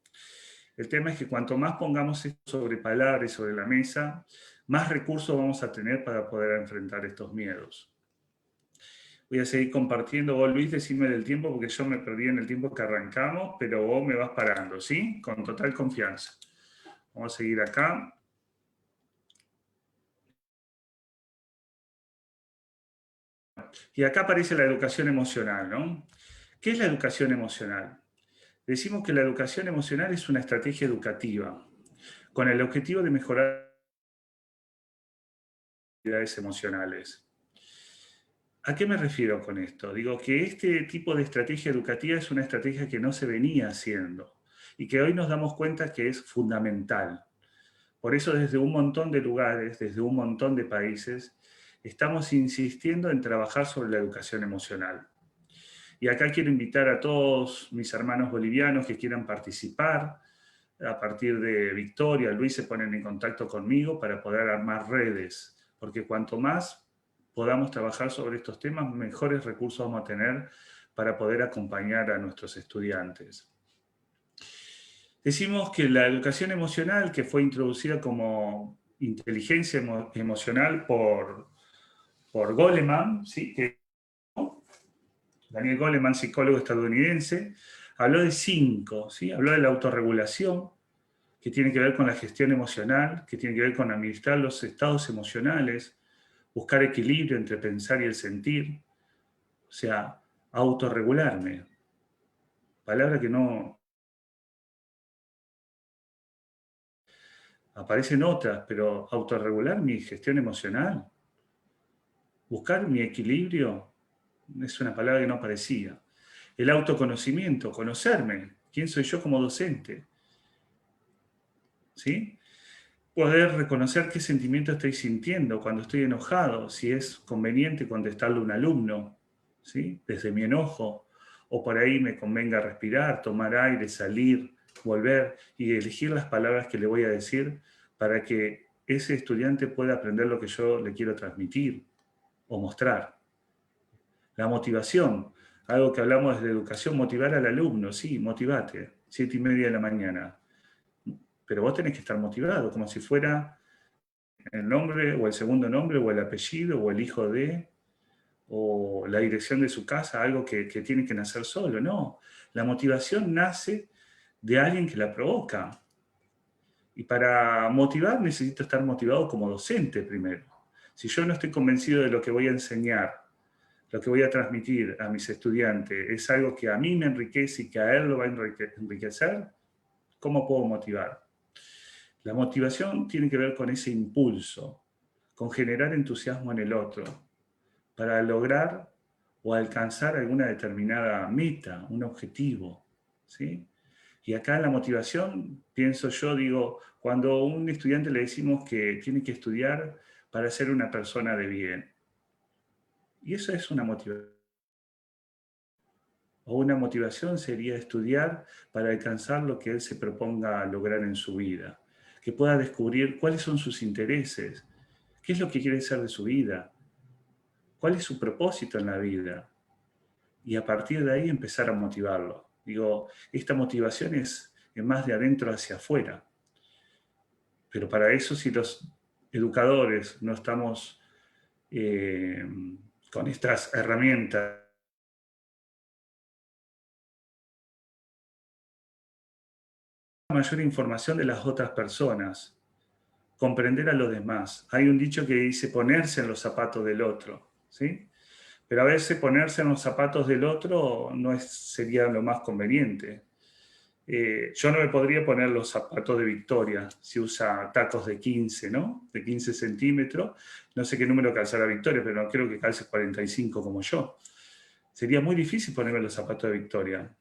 El tema es que cuanto más pongamos esto sobre palabras y sobre la mesa, más recursos vamos a tener para poder enfrentar estos miedos. Voy a seguir compartiendo. Vos, Luis, decime del tiempo, porque yo me perdí en el tiempo que arrancamos, pero vos me vas parando, ¿sí? Con total confianza. Vamos a seguir acá. Y acá aparece la educación emocional, ¿no? ¿Qué es la educación emocional? Decimos que la educación emocional es una estrategia educativa con el objetivo de mejorar las habilidades emocionales. ¿A qué me refiero con esto? Digo que este tipo de estrategia educativa es una estrategia que no se venía haciendo y que hoy nos damos cuenta que es fundamental. Por eso desde un montón de lugares, desde un montón de países, estamos insistiendo en trabajar sobre la educación emocional. Y acá quiero invitar a todos mis hermanos bolivianos que quieran participar. A partir de Victoria, Luis se ponen en contacto conmigo para poder armar redes, porque cuanto más podamos trabajar sobre estos temas, mejores recursos vamos a tener para poder acompañar a nuestros estudiantes. Decimos que la educación emocional, que fue introducida como inteligencia emocional por Goleman, ¿sí? Daniel Goleman, psicólogo estadounidense, habló de 5, ¿sí? Habló de la autorregulación, que tiene que ver con la gestión emocional, que tiene que ver con administrar los estados emocionales, buscar equilibrio entre pensar y el sentir, o sea, autorregularme. Palabra que no aparecen otras, pero autorregular mi gestión emocional, buscar mi equilibrio, es una palabra que no aparecía. El autoconocimiento, conocerme, quién soy yo como docente, ¿sí? Poder reconocer qué sentimiento estoy sintiendo cuando estoy enojado, si es conveniente contestarle a un alumno, ¿sí? Desde mi enojo, o por ahí me convenga respirar, tomar aire, salir, volver y elegir las palabras que le voy a decir para que ese estudiante pueda aprender lo que yo le quiero transmitir o mostrar. La motivación, algo que hablamos de educación, motivar al alumno, sí, motivate, 7:30 de la mañana. Pero vos tenés que estar motivado, como si fuera el nombre, o el segundo nombre, o el apellido, o el hijo de, o la dirección de su casa, algo que tiene que nacer solo. No, la motivación nace de alguien que la provoca. Y para motivar necesito estar motivado como docente primero. Si yo no estoy convencido de lo que voy a enseñar, lo que voy a transmitir a mis estudiantes, es algo que a mí me enriquece y que a él lo va a enriquecer, ¿cómo puedo motivar? La motivación tiene que ver con ese impulso, con generar entusiasmo en el otro, para lograr o alcanzar alguna determinada meta, un objetivo, ¿sí? Y acá la motivación, pienso yo, digo, cuando a un estudiante le decimos que tiene que estudiar para ser una persona de bien. Y eso es una motivación. O una motivación sería estudiar para alcanzar lo que él se proponga lograr en su vida. Que pueda descubrir cuáles son sus intereses, qué es lo que quiere ser de su vida, cuál es su propósito en la vida. Y a partir de ahí empezar a motivarlo. Digo, esta motivación es más de adentro hacia afuera. Pero para eso, si los educadores no estamos con estas herramientas, mayor información de las otras personas, comprender a los demás. Hay un dicho que dice ponerse en los zapatos del otro, ¿sí? Pero a veces ponerse en los zapatos del otro no sería lo más conveniente. Yo no me podría poner los zapatos de Victoria si usa tacos de 15, ¿no? De 15 centímetros. No sé qué número calzará Victoria, pero no creo que calce 45 como yo. Sería muy difícil ponerme los zapatos de Victoria.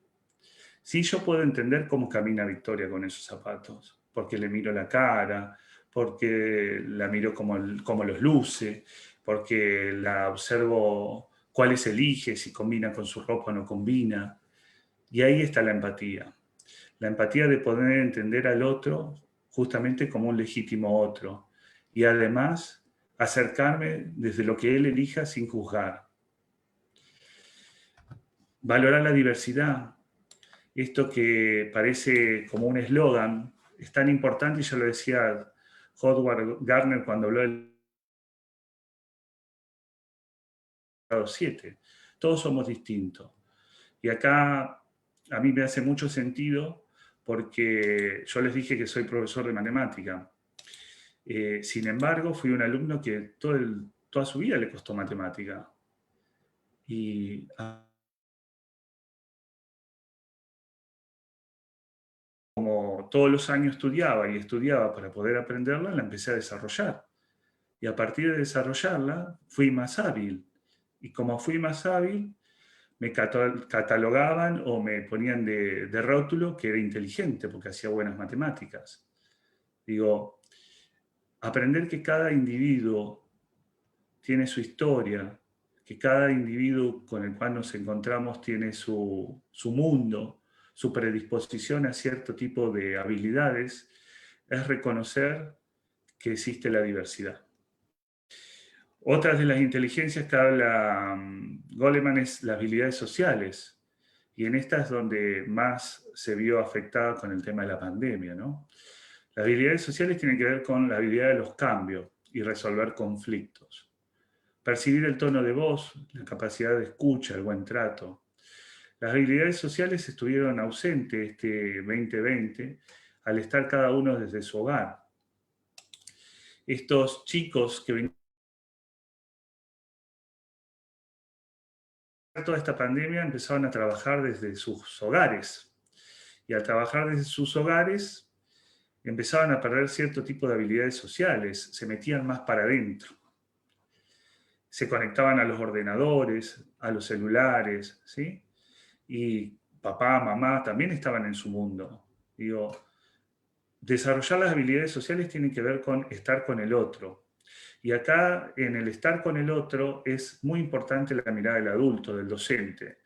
Sí, yo puedo entender cómo camina Victoria con esos zapatos, porque le miro la cara, porque la miro cómo los luce, porque la observo cuáles elige, si combina con su ropa o no combina. Y ahí está la empatía. La empatía de poder entender al otro justamente como un legítimo otro. Y además acercarme desde lo que él elija sin juzgar. Valorar la diversidad. Esto que parece como un eslogan es tan importante, y yo lo decía Howard Gardner cuando habló del grado 7. Todos somos distintos. Y acá a mí me hace mucho sentido porque yo les dije que soy profesor de matemática. Sin embargo, fui un alumno que toda su vida le costó matemática. Y como todos los años estudiaba y estudiaba para poder aprenderla, la empecé a desarrollar. Y a partir de desarrollarla, fui más hábil. Y como fui más hábil, me catalogaban o me ponían de rótulo que era inteligente porque hacía buenas matemáticas. Digo, aprender que cada individuo tiene su historia, que cada individuo con el cual nos encontramos tiene su mundo, su predisposición a cierto tipo de habilidades, es reconocer que existe la diversidad. Otras de las inteligencias que habla Goleman es las habilidades sociales, y en esta es donde más se vio afectada con el tema de la pandemia, ¿no? Las habilidades sociales tienen que ver con la habilidad de los cambios y resolver conflictos. Percibir el tono de voz, la capacidad de escucha, el buen trato. Las habilidades sociales estuvieron ausentes este 2020 al estar cada uno desde su hogar. Estos chicos que venían toda esta pandemia empezaron a trabajar desde sus hogares. Y al trabajar desde sus hogares empezaban a perder cierto tipo de habilidades sociales, se metían más para adentro. Se conectaban a los ordenadores, a los celulares, ¿sí? Y papá, mamá también estaban en su mundo. Digo, desarrollar las habilidades sociales tiene que ver con estar con el otro. Y acá, en el estar con el otro, es muy importante la mirada del adulto, del docente,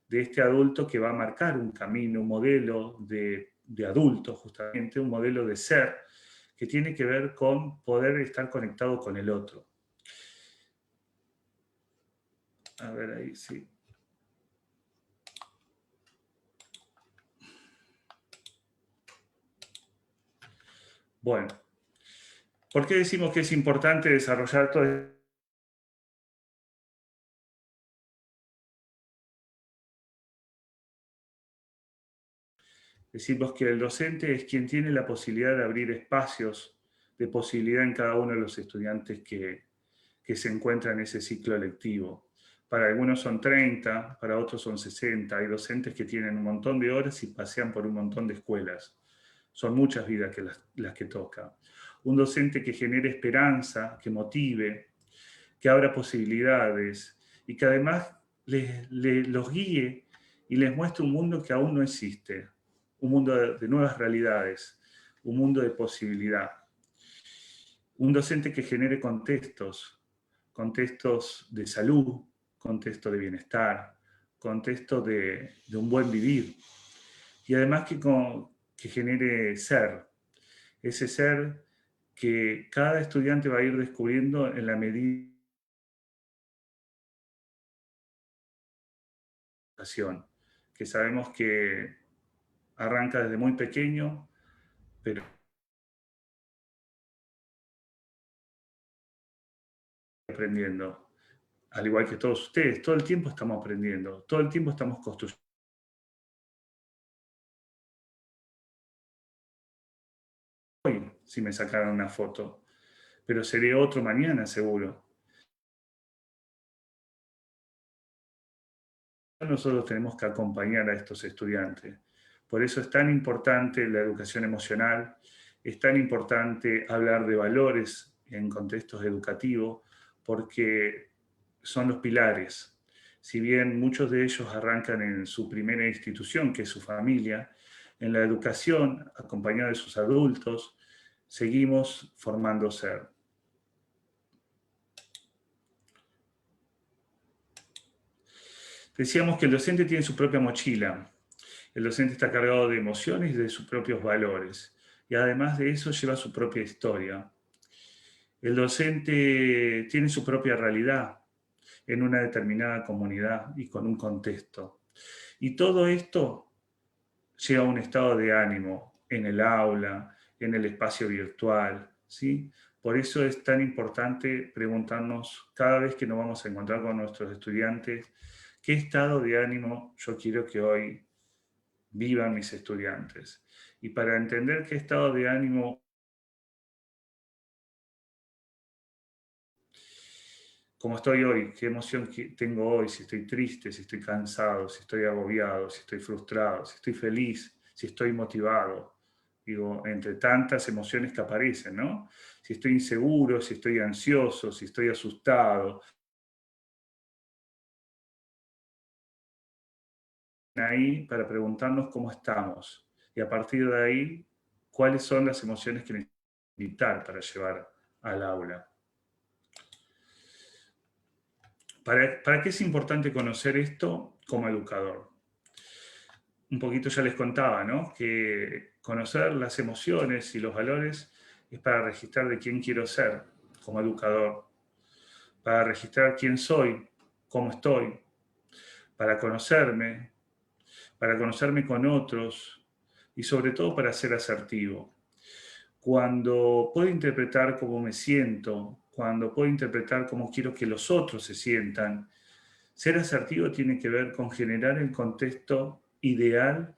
de este adulto que va a marcar un camino, un modelo de adulto, justamente, un modelo de ser, que tiene que ver con poder estar conectado con el otro. A ver, ahí sí. Bueno, ¿por qué decimos que es importante desarrollar todo esto? Decimos que el docente es quien tiene la posibilidad de abrir espacios de posibilidad en cada uno de los estudiantes que se encuentran en ese ciclo lectivo. Para algunos son 30, para otros son 60. Hay docentes que tienen un montón de horas y pasean por un montón de escuelas. Son muchas vidas las que toca. Un docente que genere esperanza, que motive, que abra posibilidades y que además los guíe y les muestre un mundo que aún no existe, un mundo de nuevas realidades, un mundo de posibilidad. Un docente que genere contextos de salud, contextos de bienestar, contextos de un buen vivir. Y además que genere ser, ese ser que cada estudiante va a ir descubriendo en la medida de la, que sabemos que arranca desde muy pequeño, pero aprendiendo. Al igual que todos ustedes, todo el tiempo estamos aprendiendo, todo el tiempo estamos construyendo. Hoy, si me sacaran una foto, pero seré otro mañana seguro. Nosotros tenemos que acompañar a estos estudiantes. Por eso es tan importante la educación emocional, es tan importante hablar de valores en contextos educativos, porque son los pilares. Si bien muchos de ellos arrancan en su primera institución, que es su familia, en la educación, acompañados de sus adultos, seguimos formando ser. Decíamos que el docente tiene su propia mochila. El docente está cargado de emociones y de sus propios valores. Y además de eso lleva su propia historia. El docente tiene su propia realidad en una determinada comunidad y con un contexto. Y todo esto lleva a un estado de ánimo en el aula, en el espacio virtual, ¿sí? Por eso es tan importante preguntarnos cada vez que nos vamos a encontrar con nuestros estudiantes, ¿qué estado de ánimo yo quiero que hoy vivan mis estudiantes? Y para entender qué estado de ánimo, cómo estoy hoy, qué emoción tengo hoy, si estoy triste, si estoy cansado, si estoy agobiado, si estoy frustrado, si estoy feliz, si estoy motivado. Digo, entre tantas emociones que aparecen, ¿no? Si estoy inseguro, si estoy ansioso, si estoy asustado. Ahí para preguntarnos cómo estamos. Y a partir de ahí, cuáles son las emociones que necesitamos evitar para llevar al aula. ¿Para qué es importante conocer esto como educador? Un poquito ya les contaba, ¿no? Que conocer las emociones y los valores es para registrar de quién quiero ser como educador, para registrar quién soy, cómo estoy, para conocerme con otros y sobre todo para ser asertivo. Cuando puedo interpretar cómo me siento, cuando puedo interpretar cómo quiero que los otros se sientan, ser asertivo tiene que ver con generar el contexto ideal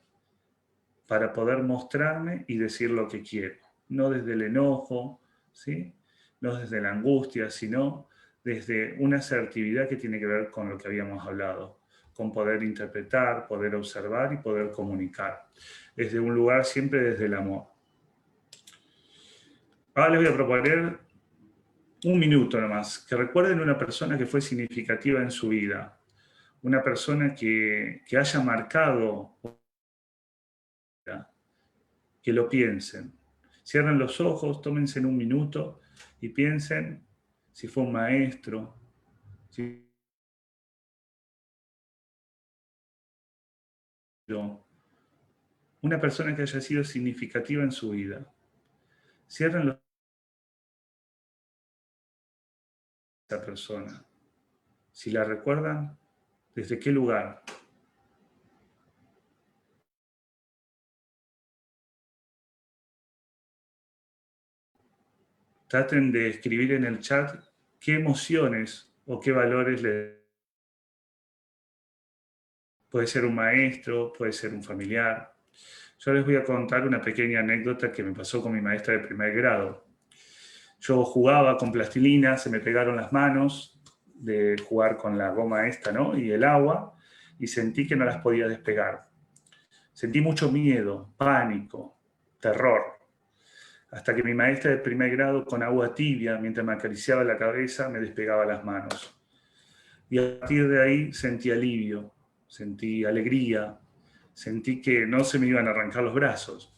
para poder mostrarme y decir lo que quiero. No desde el enojo, ¿sí? No desde la angustia, sino desde una asertividad que tiene que ver con lo que habíamos hablado, con poder interpretar, poder observar y poder comunicar. Desde un lugar siempre desde el amor. Ahora les voy a proponer un minuto nomás, que recuerden una persona que fue significativa en su vida, una persona que haya marcado, que lo piensen. Cierren los ojos, tómense en un minuto y piensen si fue un maestro, si una persona que haya sido significativa en su vida. Cierren los ojos a esa persona. Si la recuerdan, ¿desde qué lugar? Traten de escribir en el chat qué emociones o qué valores les... Puede ser un maestro, puede ser un familiar. Yo les voy a contar una pequeña anécdota que me pasó con mi maestra de primer grado. Yo jugaba con plastilina, se me pegaron las manos de jugar con la goma esta, ¿no? Y el agua, y sentí que no las podía despegar. Sentí mucho miedo, pánico, terror. Hasta que mi maestra de primer grado, con agua tibia, mientras me acariciaba la cabeza, me despegaba las manos. Y a partir de ahí sentí alivio, sentí alegría, sentí que no se me iban a arrancar los brazos.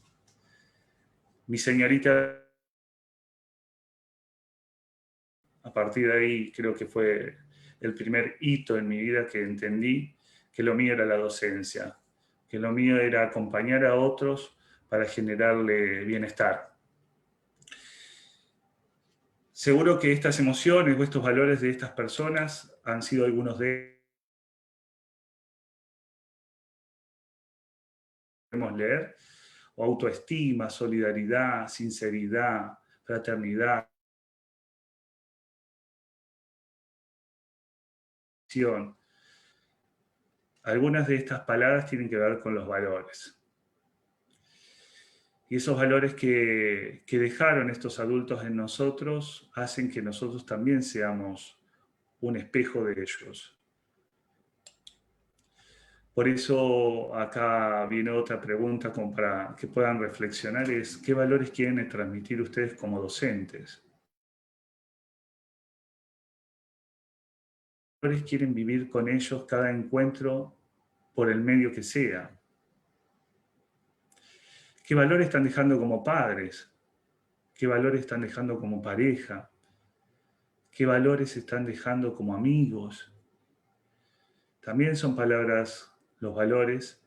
Mi señorita, a partir de ahí, creo que fue el primer hito en mi vida que entendí que lo mío era la docencia, que lo mío era acompañar a otros para generarle bienestar. Seguro que estas emociones o estos valores de estas personas han sido algunos de podemos leer, o autoestima, solidaridad, sinceridad, fraternidad, acción. Algunas de estas palabras tienen que ver con los valores. Y esos valores que dejaron estos adultos en nosotros hacen que nosotros también seamos un espejo de ellos. Por eso acá viene otra pregunta como para que puedan reflexionar, es ¿qué valores quieren transmitir ustedes como docentes? ¿Qué valores quieren vivir con ellos cada encuentro por el medio que sea? ¿Qué valores están dejando como padres? ¿Qué valores están dejando como pareja? ¿Qué valores están dejando como amigos? También son palabras, los valores,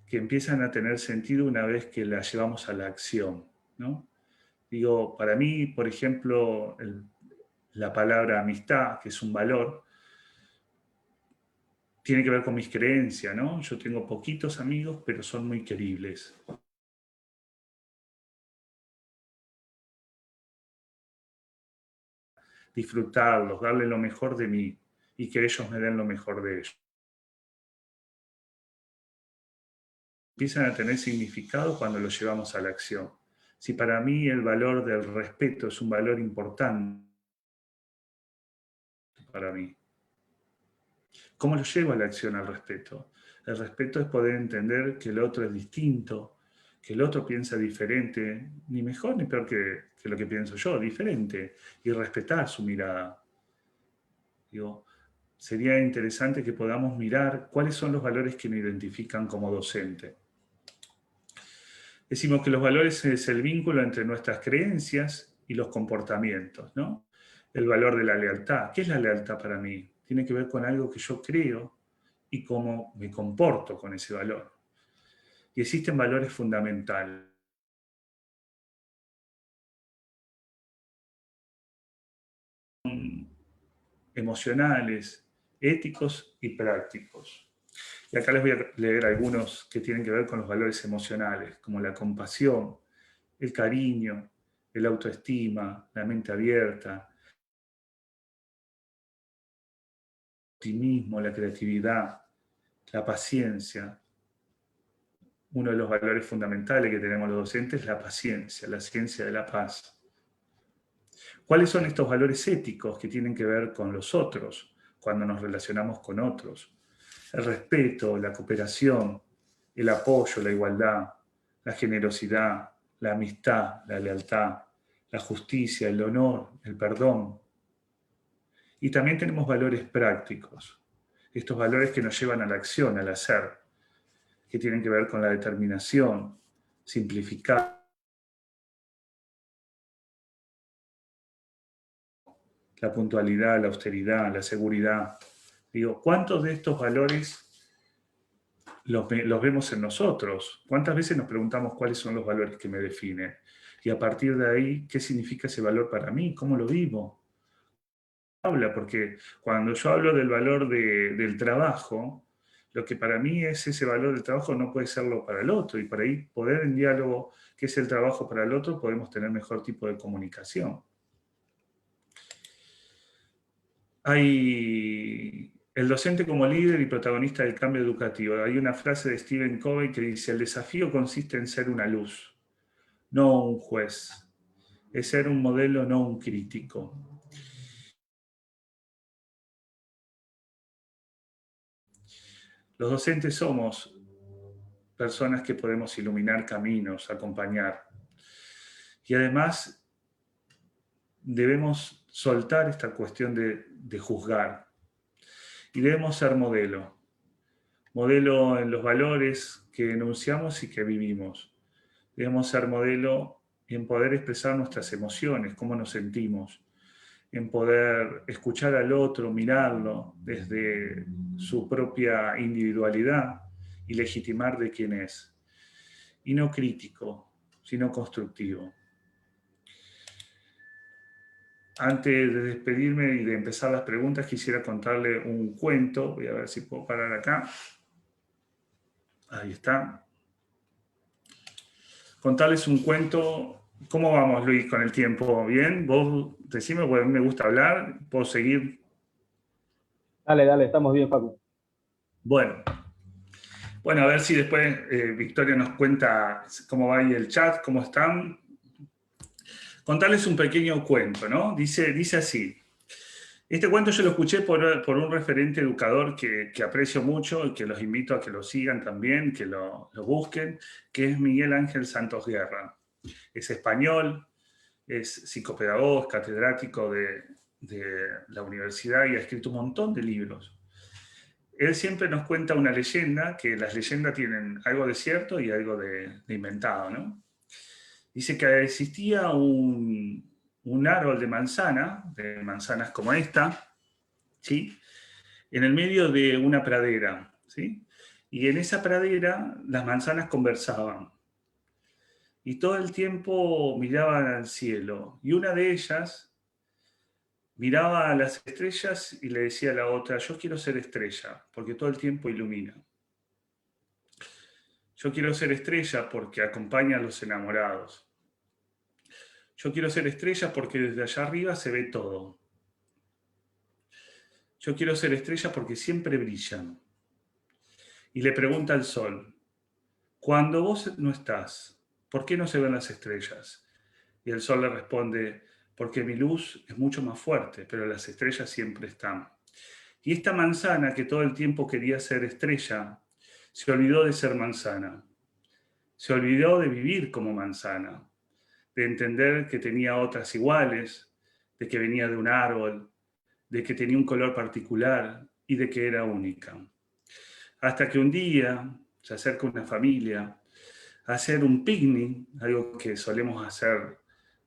que empiezan a tener sentido una vez que las llevamos a la acción, ¿no? Digo, para mí, por ejemplo, la palabra amistad, que es un valor, tiene que ver con mis creencias, ¿no? Yo tengo poquitos amigos, pero son muy queribles. Disfrutarlos, darle lo mejor de mí y que ellos me den lo mejor de ellos. Empiezan a tener significado cuando los llevamos a la acción. Si para mí el valor del respeto es un valor importante para mí, ¿cómo lo llevo a la acción al respeto? El respeto es poder entender que el otro es distinto, que el otro piensa diferente, ni mejor ni peor que lo que pienso yo, diferente, y respetar su mirada. Digo, sería interesante que podamos mirar cuáles son los valores que me identifican como docente. Decimos que los valores es el vínculo entre nuestras creencias y los comportamientos, ¿no? El valor de la lealtad. ¿Qué es la lealtad para mí? Tiene que ver con algo que yo creo y cómo me comporto con ese valor. Y existen valores fundamentales. Emocionales, éticos y prácticos. Y acá les voy a leer algunos que tienen que ver con los valores emocionales, como la compasión, el cariño, el autoestima, la mente abierta, el optimismo, la creatividad, la paciencia. Uno de los valores fundamentales que tenemos los docentes es la paciencia, la ciencia de la paz. ¿Cuáles son estos valores éticos que tienen que ver con los otros, cuando nos relacionamos con otros? El respeto, la cooperación, el apoyo, la igualdad, la generosidad, la amistad, la lealtad, la justicia, el honor, el perdón. Y también tenemos valores prácticos, estos valores que nos llevan a la acción, al hacer, que tienen que ver con la determinación, simplificar, la puntualidad, la austeridad, la seguridad. Digo, ¿cuántos de estos valores los vemos en nosotros? ¿Cuántas veces nos preguntamos cuáles son los valores que me definen? Y a partir de ahí, ¿qué significa ese valor para mí? ¿Cómo lo vivo? habla, porque cuando yo hablo del valor del trabajo, lo que para mí es ese valor del trabajo no puede serlo para el otro, y para ahí poder en diálogo qué es el trabajo para el otro, podemos tener mejor tipo de comunicación. Hay el docente como líder y protagonista del cambio educativo. Hay una frase de Stephen Covey que dice: el desafío consiste en ser una luz, no un juez. Es ser un modelo, no un crítico. Los docentes somos personas que podemos iluminar caminos, acompañar. Y además debemos soltar esta cuestión de juzgar. Y debemos ser modelo. Modelo en los valores que enunciamos y que vivimos. Debemos ser modelo en poder expresar nuestras emociones, cómo nos sentimos, en poder escuchar al otro, mirarlo desde su propia individualidad y legitimar de quién es. Y no crítico, sino constructivo. Antes de despedirme y de empezar las preguntas, quisiera contarle un cuento. Voy a ver si puedo parar acá. Ahí está. Contarles un cuento. ¿Cómo vamos, Luis, con el tiempo? ¿Bien? Vos decime, porque a mí me gusta hablar. ¿Puedo seguir? Dale, estamos bien, Facu. Bueno, a ver si después Victoria nos cuenta cómo va ahí el chat, cómo están. Contarles un pequeño cuento, ¿no? Dice así. Este cuento yo lo escuché por un referente educador que aprecio mucho y que los invito a que lo sigan también, que lo busquen, que es Miguel Ángel Santos Guerra. Es español, es psicopedagogo, es catedrático de la universidad y ha escrito un montón de libros. Él siempre nos cuenta una leyenda, que las leyendas tienen algo de cierto y algo de inventado, ¿no? Dice que existía un árbol de manzanas como esta, ¿sí? En el medio de una pradera, ¿sí? Y en esa pradera las manzanas conversaban. Y todo el tiempo miraban al cielo. Y una de ellas miraba a las estrellas y le decía a la otra: yo quiero ser estrella, porque todo el tiempo ilumina. Yo quiero ser estrella porque acompaña a los enamorados. Yo quiero ser estrella porque desde allá arriba se ve todo. Yo quiero ser estrella porque siempre brillan. Y le pregunta al sol: cuando vos no estás, ¿por qué no se ven las estrellas? Y el sol le responde: porque mi luz es mucho más fuerte, pero las estrellas siempre están. Y esta manzana, que todo el tiempo quería ser estrella, se olvidó de ser manzana. Se olvidó de vivir como manzana, de entender que tenía otras iguales, de que venía de un árbol, de que tenía un color particular y de que era única. Hasta que un día se acerca una familia a hacer un picnic, algo que solemos hacer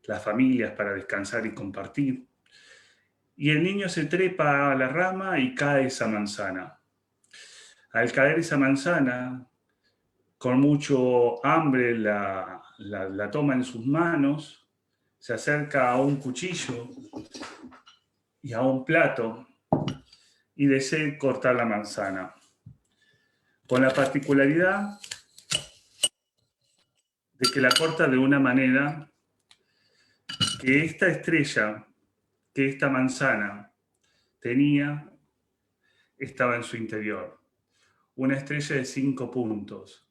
las familias para descansar y compartir. Y el niño se trepa a la rama y cae esa manzana. Al caer esa manzana, con mucho hambre la toma en sus manos, se acerca a un cuchillo y a un plato y desea cortar la manzana. Con la particularidad de que la corta de una manera que esta estrella, que esta manzana tenía, estaba en su interior. Una estrella de 5 puntos,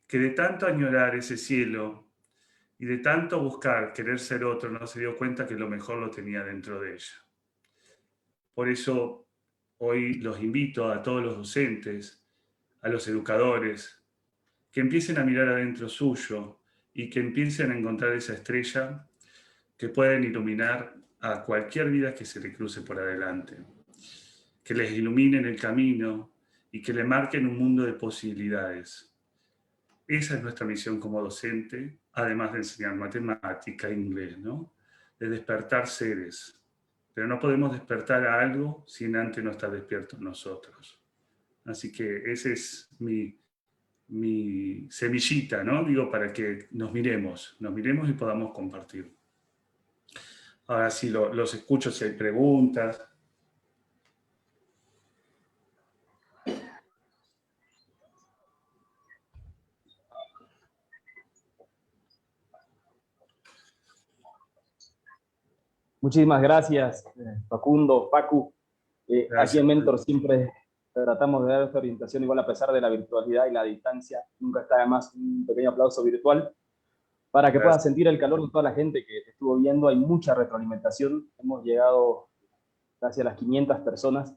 que de tanto añorar ese cielo y de tanto buscar querer ser otro, no se dio cuenta que lo mejor lo tenía dentro de ella. Por eso hoy los invito a todos los docentes, a los educadores, que empiecen a mirar adentro suyo y que empiecen a encontrar esa estrella que pueden iluminar a cualquier vida que se le cruce por adelante. Que les iluminen el camino y que le marquen un mundo de posibilidades. Esa es nuestra misión como docente, además de enseñar matemática, inglés, ¿no? De despertar seres. Pero no podemos despertar a algo sin antes no estar despiertos nosotros. Así que ese es mi semillita, ¿no? Digo, para que nos miremos y podamos compartir. Ahora sí los escucho si hay preguntas. Muchísimas gracias, Facundo, Facu. Aquí Gracias. en Mentor siempre tratamos de dar esta orientación igual a pesar de la virtualidad y la distancia. Nunca está de más un pequeño aplauso virtual para que puedas Gracias. sentir el calor de toda la gente que te estuvo viendo. Hay mucha retroalimentación. Hemos llegado casi a las 500 personas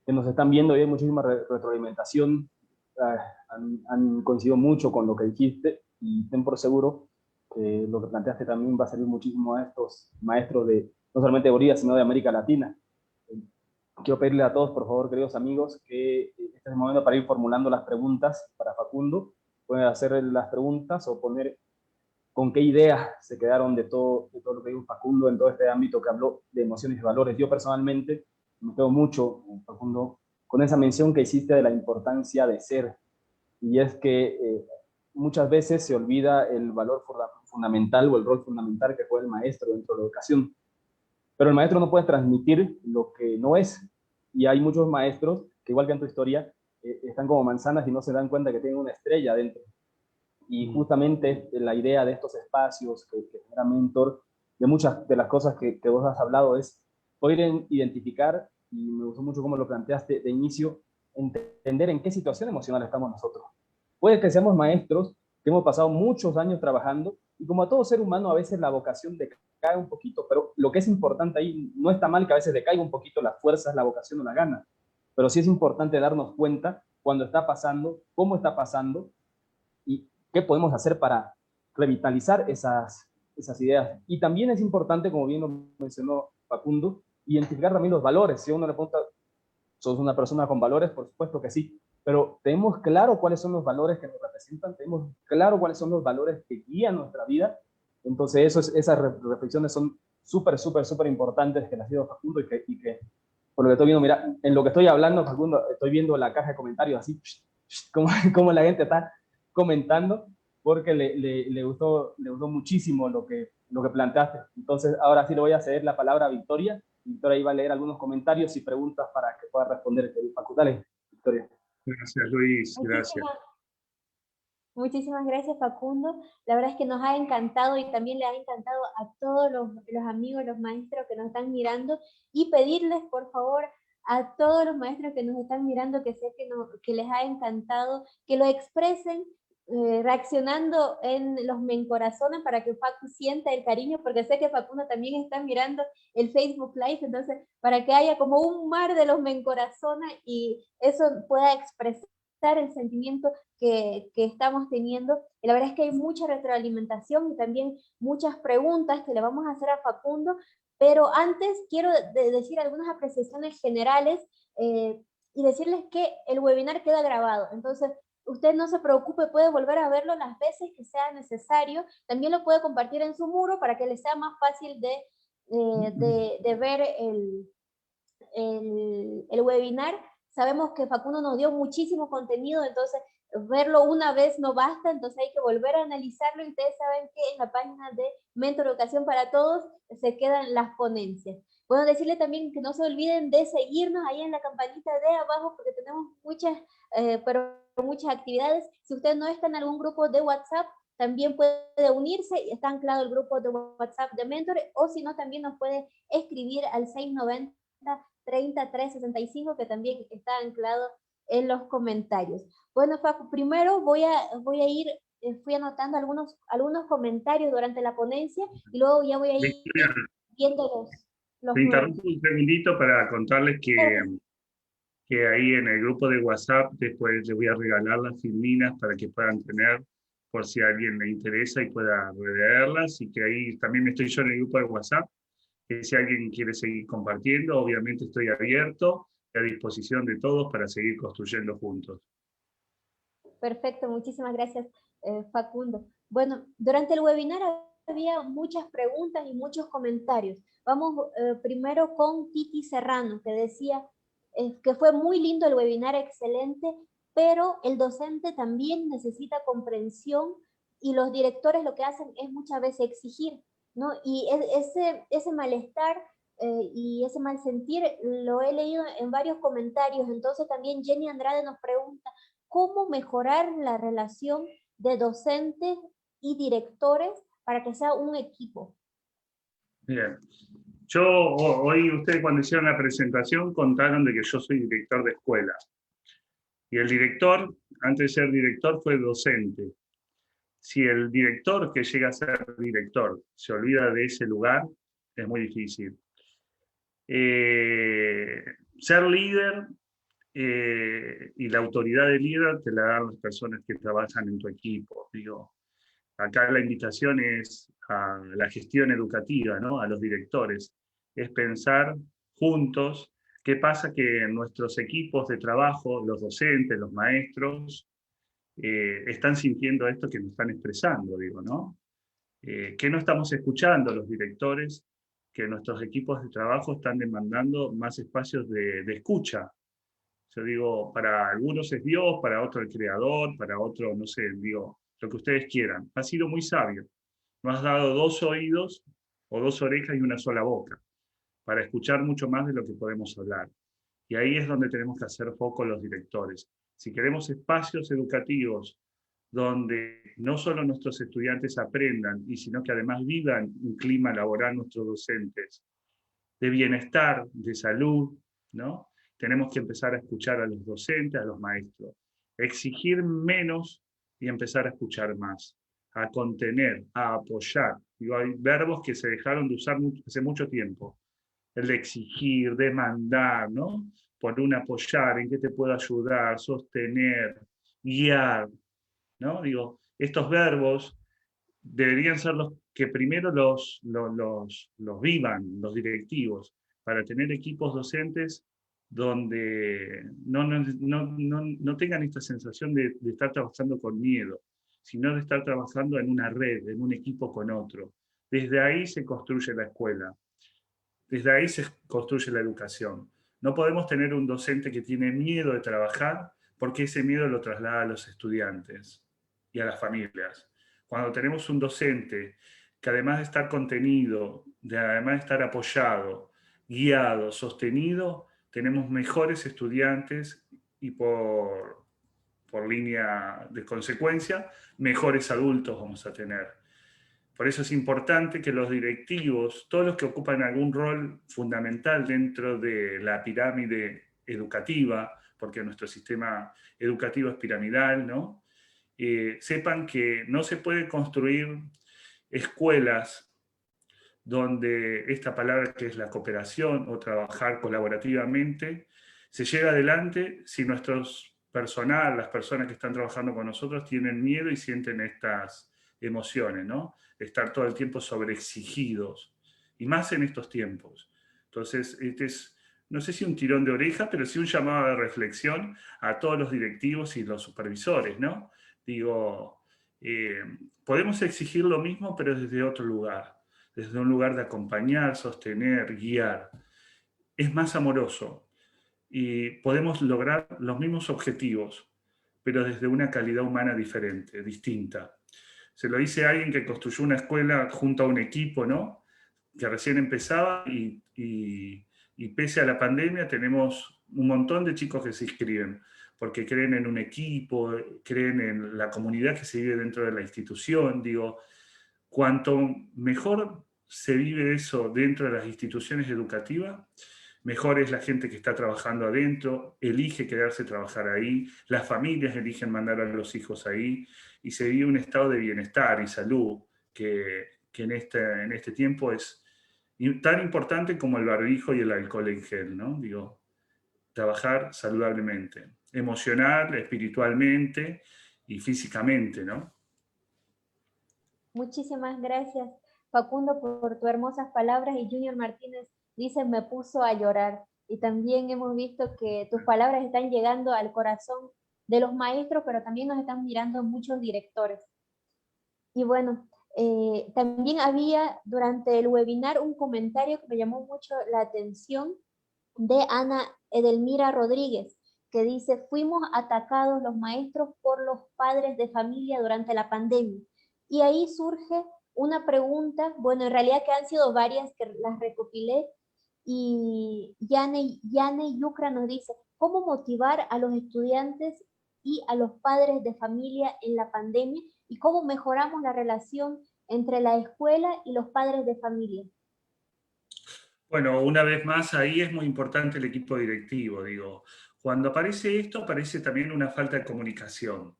que nos están viendo y hay muchísima retroalimentación. Han coincidido mucho con lo que dijiste y ten por seguro que lo que planteaste también va a servir muchísimo a estos maestros de no solamente de Bolivia, sino de América Latina. Quiero pedirle a todos, por favor, queridos amigos, que este es el momento para ir formulando las preguntas para Facundo. Pueden hacer las preguntas o poner con qué ideas se quedaron de todo lo que dijo Facundo en todo este ámbito que habló de emociones y valores. Yo personalmente me quedo mucho, Facundo, con esa mención que hiciste de la importancia de ser. Y es que muchas veces se olvida el valor fundamental o el rol fundamental que juega el maestro dentro de la educación. Pero el maestro no puede transmitir lo que no es. Y hay muchos maestros que, igual que en tu historia, están como manzanas y no se dan cuenta que tienen una estrella dentro. Y justamente la idea de estos espacios que genera Mentor, de muchas de las cosas que vos has hablado, es poder identificar, y me gustó mucho cómo lo planteaste de inicio, entender en qué situación emocional estamos nosotros. Puede que seamos maestros que hemos pasado muchos años trabajando y como a todo ser humano a veces la vocación decae un poquito, pero lo que es importante ahí, no está mal que a veces decaiga un poquito las fuerzas, la vocación o la gana, pero sí es importante darnos cuenta cuando está pasando, cómo está pasando y qué podemos hacer para revitalizar esas ideas. Y también es importante, como bien lo mencionó Facundo, identificar también los valores. Si uno le pregunta, ¿sos una persona con valores? Por supuesto que sí, pero tenemos claro cuáles son los valores que nos representan, tenemos claro cuáles son los valores que guían nuestra vida. Entonces, esas reflexiones son súper importantes que las dio Facundo y que por lo que estoy viendo, mira, en lo que estoy hablando, Facundo, estoy viendo la caja de comentarios así, como la gente está comentando, porque le gustó muchísimo lo que planteaste. Entonces, ahora sí le voy a ceder la palabra a Victoria. Victoria iba a leer algunos comentarios y preguntas para que pueda responder. Facultades, Victoria. Gracias, Luis. Gracias. Muchísimas, muchísimas gracias, Facundo. La verdad es que nos ha encantado y también le ha encantado a todos los amigos, los maestros que nos están mirando y pedirles, por favor, a todos los maestros que nos están mirando, que sé que les ha encantado, que lo expresen reaccionando en los mencorazones para que Facu sienta el cariño, porque sé que Facundo también está mirando el Facebook Live, entonces para que haya como un mar de los mencorazones y eso pueda expresar el sentimiento que estamos teniendo. Y la verdad es que hay mucha retroalimentación y también muchas preguntas que le vamos a hacer a Facundo, pero antes quiero decir algunas apreciaciones generales y decirles que el webinar queda grabado, entonces usted no se preocupe, puede volver a verlo las veces que sea necesario, también lo puede compartir en su muro para que le sea más fácil de ver el webinar. Sabemos que Facundo nos dio muchísimo contenido, entonces verlo una vez no basta, entonces hay que volver a analizarlo y ustedes saben que en la página de Mentor Educación para Todos se quedan las ponencias. Puedo decirle también que no se olviden de seguirnos ahí en la campanita de abajo porque tenemos muchas actividades. Si usted no está en algún grupo de WhatsApp, también puede unirse, está anclado el grupo de WhatsApp de Mentor, o si no, también nos puede escribir al 690 3365 que también está anclado en los comentarios. Bueno, Facu, primero voy a ir, fui anotando algunos comentarios durante la ponencia y luego ya voy a ir Victoria, viendo los me nuevos. interrumpo un segundito para contarles que ahí en el grupo de WhatsApp después les voy a regalar las filminas para que puedan tener, por si a alguien le interesa y pueda leerlas, y que ahí también estoy yo en el grupo de WhatsApp, que si alguien quiere seguir compartiendo, obviamente estoy abierto y a disposición de todos para seguir construyendo juntos. Perfecto, muchísimas gracias, Facundo. Bueno, durante el webinar había muchas preguntas y muchos comentarios. Vamos primero con Titi Serrano, que decía que fue muy lindo el webinar, excelente, pero el docente también necesita comprensión y los directores lo que hacen es muchas veces exigir. ¿no? Y ese malestar y ese mal sentir lo he leído en varios comentarios. Entonces también Jenny Andrade nos pregunta, ¿cómo mejorar la relación de docentes y directores para que sea un equipo? Bien. Hoy ustedes cuando hicieron la presentación contaron de que yo soy director de escuela. Y el director, antes de ser director, fue docente. Si el director que llega a ser director se olvida de ese lugar, es muy difícil. Ser líder y la autoridad de líder te la dan las personas que trabajan en tu equipo. Digo, acá la invitación es a la gestión educativa, ¿no? A los directores. Es pensar juntos qué pasa que en nuestros equipos de trabajo, los docentes, los maestros, están sintiendo esto que nos están expresando, digo, ¿no? ¿Qué no estamos escuchando los directores? Que nuestros equipos de trabajo están demandando más espacios de escucha. Yo digo, para algunos es Dios, para otro el creador, para otro, no sé, digo, lo que ustedes quieran. Ha sido muy sabio. Nos has dado 2 oídos o 2 orejas y una sola boca para escuchar mucho más de lo que podemos hablar. Y ahí es donde tenemos que hacer foco los directores. Si queremos espacios educativos donde no solo nuestros estudiantes aprendan, y sino que además vivan un clima laboral nuestros docentes, de bienestar, de salud, ¿no? Tenemos que empezar a escuchar a los docentes, a los maestros, exigir menos y empezar a escuchar más, a contener, a apoyar. Digo, hay verbos que se dejaron de usar hace mucho tiempo. El de exigir, demandar, ¿no? Por un apoyar, en qué te puedo ayudar, sostener, guiar, ¿no? Digo, estos verbos deberían ser los que primero los vivan los directivos, para tener equipos docentes donde no tengan esta sensación de estar trabajando con miedo, sino de estar trabajando en una red, en un equipo con otro. Desde ahí se construye la escuela, desde ahí se construye la educación. No podemos tener un docente que tiene miedo de trabajar porque ese miedo lo traslada a los estudiantes y a las familias. Cuando tenemos un docente que además de estar contenido, además de estar apoyado, guiado, sostenido, tenemos mejores estudiantes y por línea de consecuencia, mejores adultos vamos a tener. Por eso es importante que los directivos, todos los que ocupan algún rol fundamental dentro de la pirámide educativa, porque nuestro sistema educativo es piramidal, ¿no? Sepan que no se puede construir escuelas donde esta palabra que es la cooperación o trabajar colaborativamente, se llega adelante si nuestros personal, las personas que están trabajando con nosotros tienen miedo y sienten estas emociones, ¿no? Estar todo el tiempo sobreexigidos, y más en estos tiempos. Entonces, este es, no sé si un tirón de oreja, pero sí un llamado de reflexión a todos los directivos y los supervisores, ¿no? Digo, podemos exigir lo mismo, pero desde otro lugar, desde un lugar de acompañar, sostener, guiar. Es más amoroso y podemos lograr los mismos objetivos, pero desde una calidad humana diferente, distinta. Se lo dice alguien que construyó una escuela junto a un equipo, ¿no? Que recién empezaba y pese a la pandemia tenemos un montón de chicos que se inscriben porque creen en un equipo, creen en la comunidad que se vive dentro de la institución. Digo, cuanto mejor se vive eso dentro de las instituciones educativas, mejor es la gente que está trabajando adentro, elige quedarse a trabajar ahí, las familias eligen mandar a los hijos ahí, y se vive un estado de bienestar y salud que en este tiempo es tan importante como el barbijo y el alcohol en gel, ¿no? Digo, trabajar saludablemente, emocional, espiritualmente y físicamente, ¿no? Muchísimas gracias, Facundo, por tus hermosas palabras. Y Junior Martínez dice, me puso a llorar. Y también hemos visto que tus palabras están llegando al corazón de los maestros, pero también nos están mirando muchos directores. Y bueno, también había durante el webinar un comentario que me llamó mucho la atención de Ana Edelmira Rodríguez, que dice, fuimos atacados los maestros por los padres de familia durante la pandemia. Y ahí surge una pregunta, bueno, en realidad que han sido varias que las recopilé, y Yane Yucra nos dice, ¿cómo motivar a los estudiantes y a los padres de familia en la pandemia y cómo mejoramos la relación entre la escuela y los padres de familia? Bueno, una vez más, ahí es muy importante el equipo directivo, digo. Cuando aparece esto, aparece también una falta de comunicación.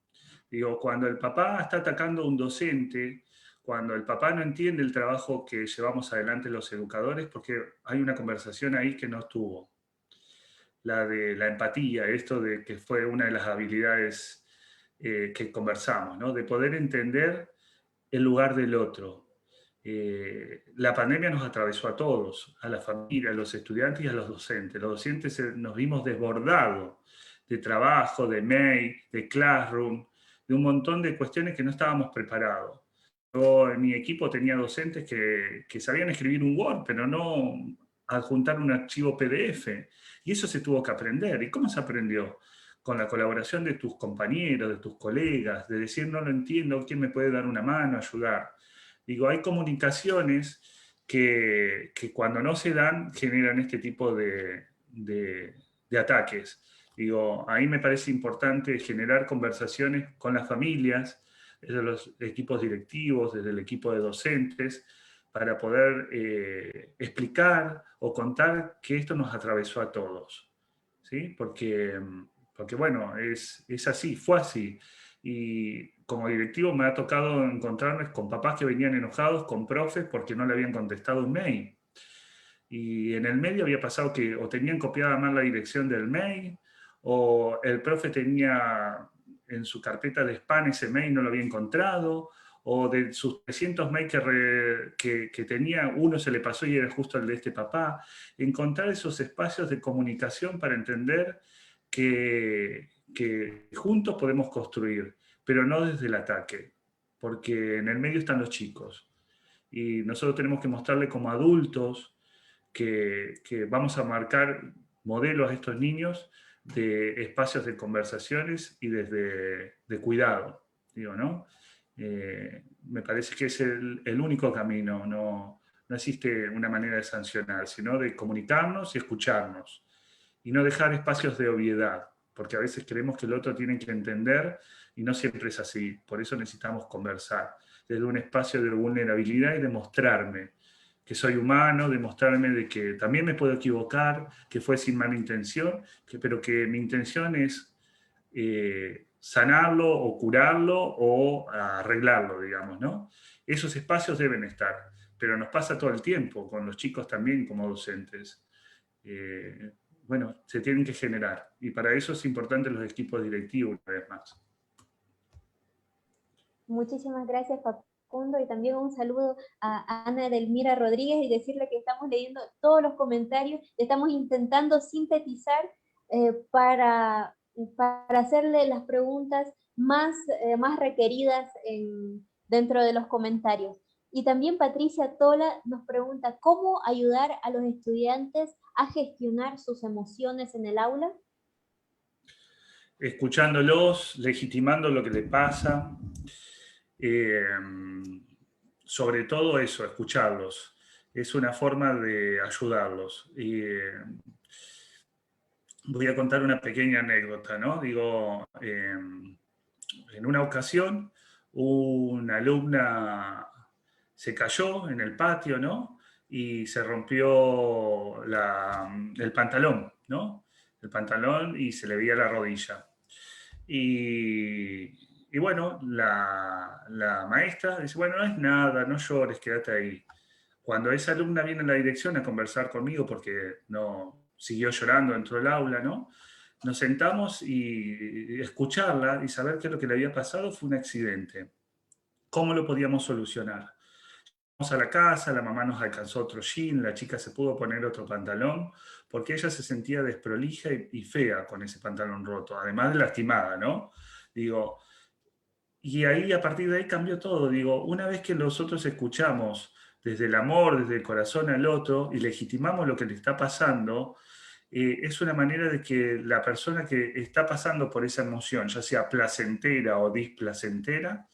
Digo, cuando el papá está atacando a un docente, cuando el papá no entiende el trabajo que llevamos adelante los educadores, porque hay una conversación ahí que no estuvo. La de la empatía, esto de que fue una de las habilidades que conversamos, ¿no? De poder entender el lugar del otro. La pandemia nos atravesó a todos, a la familia, a los estudiantes y a los docentes. Los docentes nos vimos desbordados de trabajo, de mail, de classroom, de un montón de cuestiones que no estábamos preparados. Yo en mi equipo tenía docentes que sabían escribir un Word, pero no adjuntar un archivo PDF. Y eso se tuvo que aprender. ¿Y cómo se aprendió? Con la colaboración de tus compañeros, de tus colegas, de decir no lo entiendo, ¿quién me puede dar una mano, ayudar? Digo, hay comunicaciones que cuando no se dan generan este tipo de ataques. Digo, ahí me parece importante generar conversaciones con las familias, desde los equipos directivos, desde el equipo de docentes, para poder explicar o contar que esto nos atravesó a todos. ¿Sí? Porque bueno, es así, fue así. Y como directivo me ha tocado encontrarme con papás que venían enojados con profes porque no le habían contestado un mail. Y en el medio había pasado que o tenían copiada mal la dirección del mail, o el profe tenía en su carpeta de spam ese mail, no lo había encontrado, o de sus 300 mails que tenía, uno se le pasó y era justo el de este papá. Encontrar esos espacios de comunicación para entender que juntos podemos construir, pero no desde el ataque, porque en el medio están los chicos. Y nosotros tenemos que mostrarle como adultos que vamos a marcar modelos a estos niños de espacios de conversaciones y desde de cuidado, digo, ¿no? Me parece que es el único camino, no existe una manera de sancionar, sino de comunicarnos y escucharnos, y no dejar espacios de obviedad, porque a veces creemos que el otro tiene que entender y no siempre es así, por eso necesitamos conversar, desde un espacio de vulnerabilidad y de mostrarme que soy humano, demostrarme de que también me puedo equivocar, que fue sin mala intención, pero que mi intención es sanarlo o curarlo o arreglarlo, digamos, ¿no? Esos espacios deben estar, pero nos pasa todo el tiempo, con los chicos también como docentes. Bueno, se tienen que generar, y para eso es importante los equipos directivos, una vez más. Muchísimas gracias, Facundo, y también un saludo a Ana Edelmira Rodríguez y decirle que estamos leyendo todos los comentarios, estamos intentando sintetizar para hacerle las preguntas más requeridas dentro de los comentarios. Y también Patricia Tola nos pregunta, ¿cómo ayudar a los estudiantes a gestionar sus emociones en el aula? Escuchándolos, legitimando lo que les pasa, sobre todo eso, escucharlos. Es una forma de ayudarlos. Y voy a contar una pequeña anécdota, ¿no? Digo, en una ocasión, una alumna se cayó en el patio, ¿no? Y se rompió el pantalón, ¿no? El pantalón y se le veía la rodilla. Y bueno, la maestra dice, bueno, no es nada, no llores, quédate ahí. Cuando esa alumna viene a la dirección a conversar conmigo porque no siguió llorando dentro del aula, ¿no? Nos sentamos y escucharla y saber qué es lo que le había pasado fue un accidente. ¿Cómo lo podíamos solucionar? Vamos a la casa, la mamá nos alcanzó otro jean, la chica se pudo poner otro pantalón, porque ella se sentía desprolija y fea con ese pantalón roto, además de lastimada, ¿no? Digo, y ahí, a partir de ahí cambió todo. Digo, una vez que nosotros escuchamos desde el amor, desde el corazón al otro y legitimamos lo que le está pasando, es una manera de que la persona que está pasando por esa emoción, ya sea placentera o displacentera,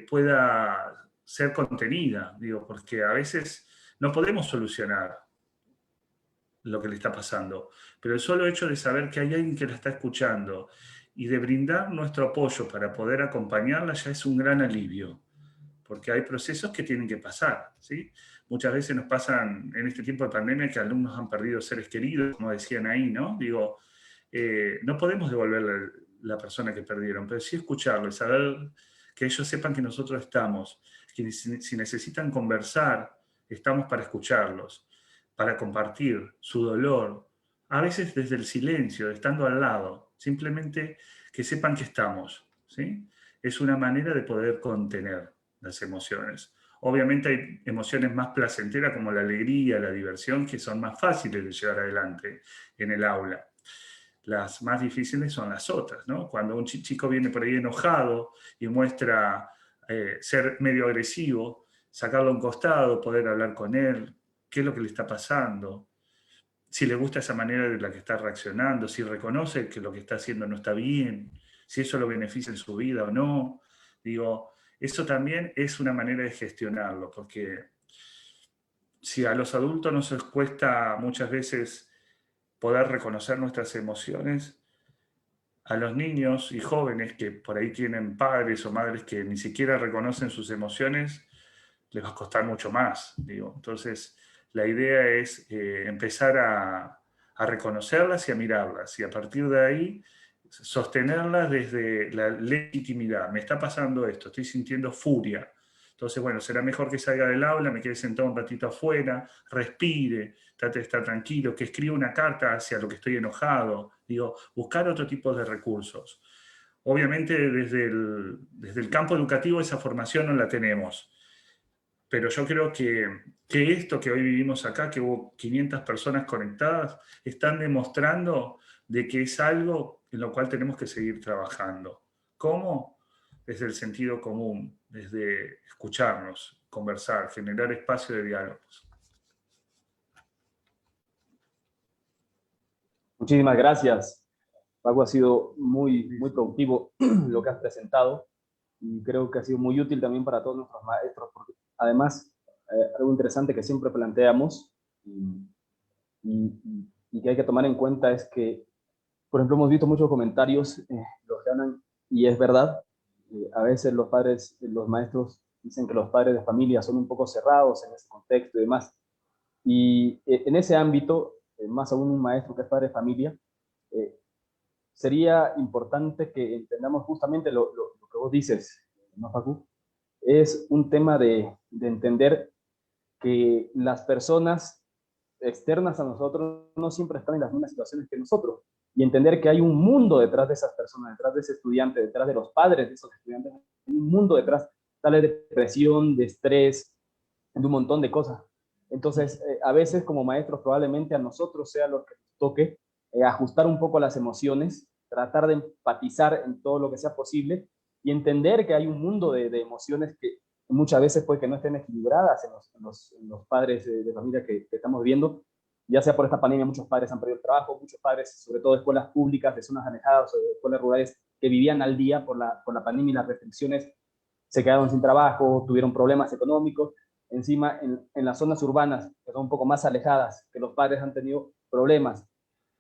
pueda ser contenida, digo, porque a veces no podemos solucionar lo que le está pasando, pero el solo hecho de saber que hay alguien que la está escuchando y de brindar nuestro apoyo para poder acompañarla ya es un gran alivio, porque hay procesos que tienen que pasar, ¿sí? Muchas veces nos pasan en este tiempo de pandemia que alumnos han perdido seres queridos, como decían ahí, ¿no? Digo, no podemos devolverle la persona que perdieron, pero sí escucharlo y saber que ellos sepan que nosotros estamos, que si necesitan conversar, estamos para escucharlos, para compartir su dolor, a veces desde el silencio, estando al lado, simplemente que sepan que estamos, ¿sí? Es una manera de poder contener las emociones. Obviamente hay emociones más placenteras como la alegría, la diversión, que son más fáciles de llevar adelante en el aula. Las más difíciles son las otras, ¿no? Cuando un chico viene por ahí enojado y muestra ser medio agresivo, sacarlo a un costado, poder hablar con él, qué es lo que le está pasando, si le gusta esa manera de la que está reaccionando, si reconoce que lo que está haciendo no está bien, si eso lo beneficia en su vida o no. Digo, eso también es una manera de gestionarlo, porque si a los adultos nos cuesta muchas veces poder reconocer nuestras emociones, a los niños y jóvenes que por ahí tienen padres o madres que ni siquiera reconocen sus emociones, les va a costar mucho más, digo. Entonces, la idea es empezar a reconocerlas y a mirarlas, y a partir de ahí sostenerlas desde la legitimidad. Me está pasando esto, estoy sintiendo furia. Entonces, bueno, será mejor que salga del aula, me quede sentado un ratito afuera, respire, trate de estar tranquilo, que escriba una carta hacia lo que estoy enojado. Digo, buscar otro tipo de recursos. Obviamente desde el campo educativo esa formación no la tenemos, pero yo creo que esto que hoy vivimos acá, que hubo 500 personas conectadas, están demostrando de que es algo en lo cual tenemos que seguir trabajando. ¿Cómo? Desde el sentido común, desde escucharnos, conversar, generar espacio de diálogos. Muchísimas gracias, Paco. Ha sido muy productivo lo que has presentado y creo que ha sido muy útil también para todos nuestros maestros, porque además, algo interesante que siempre planteamos y que hay que tomar en cuenta es que, por ejemplo, hemos visto muchos comentarios, los que hablan, y es verdad, a veces los padres, los maestros dicen que los padres de familia son un poco cerrados en ese contexto y demás. Y en ese ámbito, más aún un maestro que es padre de familia, eh, sería importante que entendamos justamente lo que vos dices, ¿no, Facu? Es un tema de entender que las personas externas a nosotros no siempre están en las mismas situaciones que nosotros, y entender que hay un mundo detrás de esas personas, detrás de ese estudiante, detrás de los padres de esos estudiantes, hay un mundo detrás, tal vez de depresión, de estrés, de un montón de cosas. Entonces, a veces como maestros probablemente a nosotros sea lo que nos toque ajustar un poco las emociones, tratar de empatizar en todo lo que sea posible y entender que hay un mundo de emociones que muchas veces puede que no estén equilibradas en los padres de familia que estamos viendo, ya sea por esta pandemia. Muchos padres han perdido el trabajo, muchos padres, sobre todo de escuelas públicas, de zonas alejadas o de escuelas rurales, que vivían al día por la pandemia y las restricciones, se quedaron sin trabajo, tuvieron problemas económicos. Encima, en las zonas urbanas, que son un poco más alejadas, que los padres han tenido problemas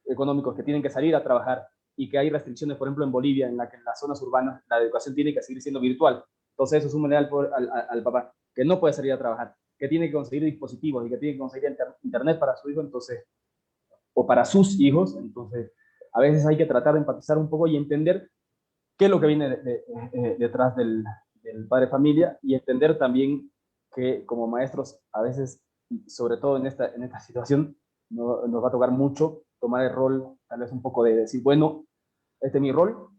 económicos, que tienen que salir a trabajar, y que hay restricciones, por ejemplo, en Bolivia, en la que en las zonas urbanas la educación tiene que seguir siendo virtual. Entonces eso súmale al papá, que no puede salir a trabajar, que tiene que conseguir dispositivos y que tiene que conseguir internet para su hijo, entonces, o para sus hijos. Entonces, a veces hay que tratar de empatizar un poco y entender qué es lo que viene detrás del padre de familia, y entender también que como maestros, a veces, sobre todo en esta situación, nos va a tocar mucho tomar el rol, tal vez un poco de decir, bueno, este es mi rol,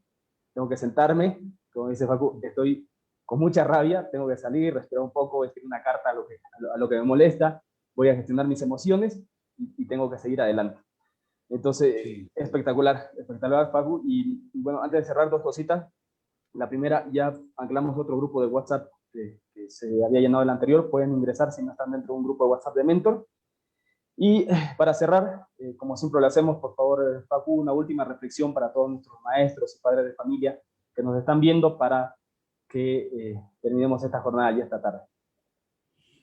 tengo que sentarme, como dice Facu, estoy con mucha rabia, tengo que salir, respirar un poco, escribir una carta a lo que me molesta, voy a gestionar mis emociones y tengo que seguir adelante. Entonces, sí. Espectacular, Facu. Y bueno, antes de cerrar, dos cositas. La primera, ya anclamos otro grupo de WhatsApp que se había llenado el anterior. Pueden ingresar si no están dentro de un grupo de WhatsApp de Mentor. Y para cerrar, como siempre lo hacemos, por favor, Facu, una última reflexión para todos nuestros maestros y padres de familia que nos están viendo para que terminemos esta jornada ya esta tarde.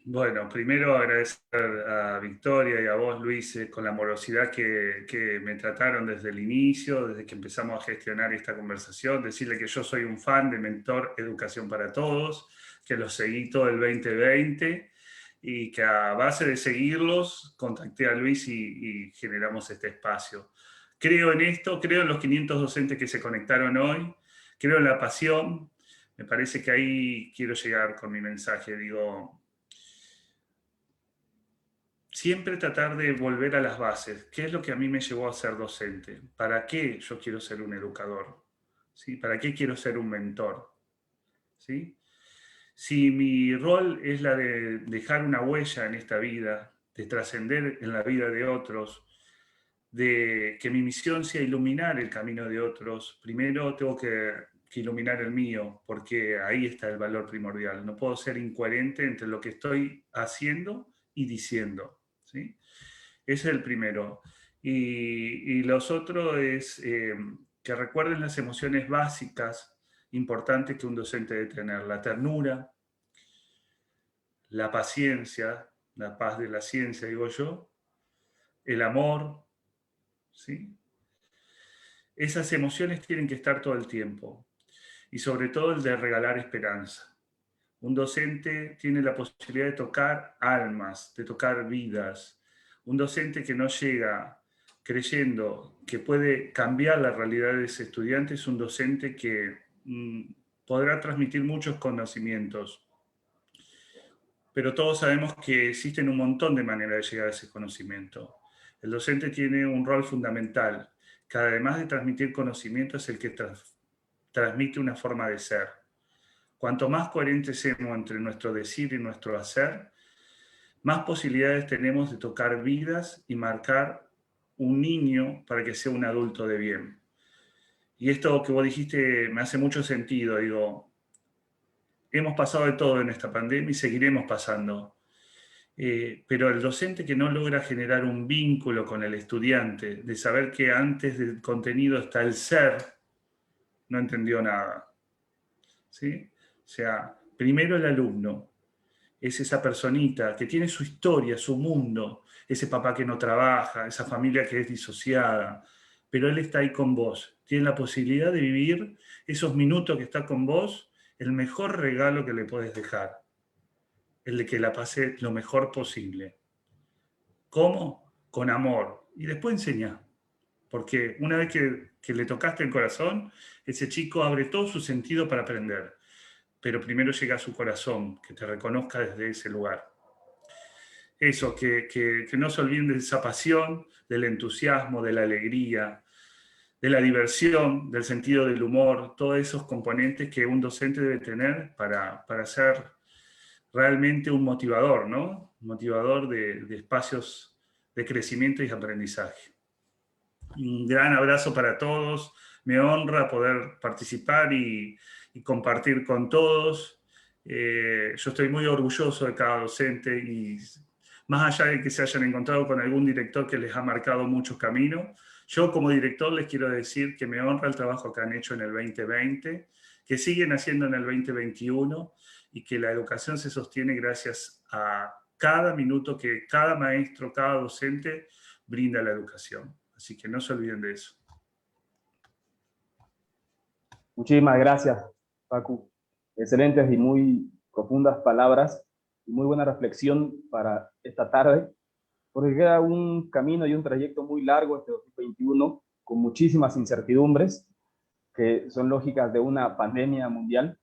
Bueno, primero agradecer a Victoria y a vos, Luis, con la amorosidad que me trataron desde el inicio, desde que empezamos a gestionar esta conversación, decirle que yo soy un fan de Mentor Educación para Todos, que los seguí todo el 2020 y que a base de seguirlos contacté a Luis y generamos este espacio. Creo en esto, creo en los 500 docentes que se conectaron hoy, creo en la pasión, me parece que ahí quiero llegar con mi mensaje, digo, siempre tratar de volver a las bases. ¿Qué es lo que a mí me llevó a ser docente? ¿Para qué yo quiero ser un educador? ¿Sí? ¿Para qué quiero ser un mentor? ¿Sí? Si mi rol es la de dejar una huella en esta vida, de trascender en la vida de otros, de que mi misión sea iluminar el camino de otros, primero tengo que iluminar el mío, porque ahí está el valor primordial. No puedo ser incoherente entre lo que estoy haciendo y diciendo. ¿Sí? Ese es el primero. Y los otros es que recuerden las emociones básicas importantes que un docente debe tener. La ternura, la paciencia, la paz de la ciencia, digo yo, el amor, ¿sí? Esas emociones tienen que estar todo el tiempo. Y sobre todo el de regalar esperanza. Un docente tiene la posibilidad de tocar almas, de tocar vidas. Un docente que no llega creyendo que puede cambiar la realidad de ese estudiante es un docente que podrá transmitir muchos conocimientos. Pero todos sabemos que existen un montón de maneras de llegar a ese conocimiento. El docente tiene un rol fundamental, que además de transmitir conocimiento es el que transmite una forma de ser. Cuanto más coherentes seamos entre nuestro decir y nuestro hacer, más posibilidades tenemos de tocar vidas y marcar un niño para que sea un adulto de bien. Y esto que vos dijiste me hace mucho sentido. Digo, hemos pasado de todo en esta pandemia y seguiremos pasando. Pero el docente que no logra generar un vínculo con el estudiante, de saber que antes del contenido está el ser, no entendió nada. ¿Sí? O sea, primero el alumno, es esa personita que tiene su historia, su mundo, ese papá que no trabaja, esa familia que es disociada, pero él está ahí con vos, tiene la posibilidad de vivir esos minutos que está con vos, el mejor regalo que le podés dejar, el de que la pase lo mejor posible. ¿Cómo? Con amor. Y después enseñá. Porque una vez que le tocaste el corazón, ese chico abre todo su sentido para aprender. Pero primero llega a su corazón, que te reconozca desde ese lugar. Eso, que no se olviden de esa pasión, del entusiasmo, de la alegría, de la diversión, del sentido del humor, todos esos componentes que un docente debe tener para ser realmente un motivador, ¿no? Un motivador de espacios de crecimiento y aprendizaje. Un gran abrazo para todos. Me honra poder participar y compartir con todos. Yo estoy muy orgulloso de cada docente y más allá de que se hayan encontrado con algún director que les ha marcado muchos caminos, yo como director les quiero decir que me honra el trabajo que han hecho en el 2020, que siguen haciendo en el 2021 y que la educación se sostiene gracias a cada minuto que cada maestro, cada docente brinda la educación. Así que no se olviden de eso. Muchísimas gracias, Facu. Excelentes y muy profundas palabras y muy buena reflexión para esta tarde, porque queda un camino y un trayecto muy largo este 2021, con muchísimas incertidumbres que son lógicas de una pandemia mundial,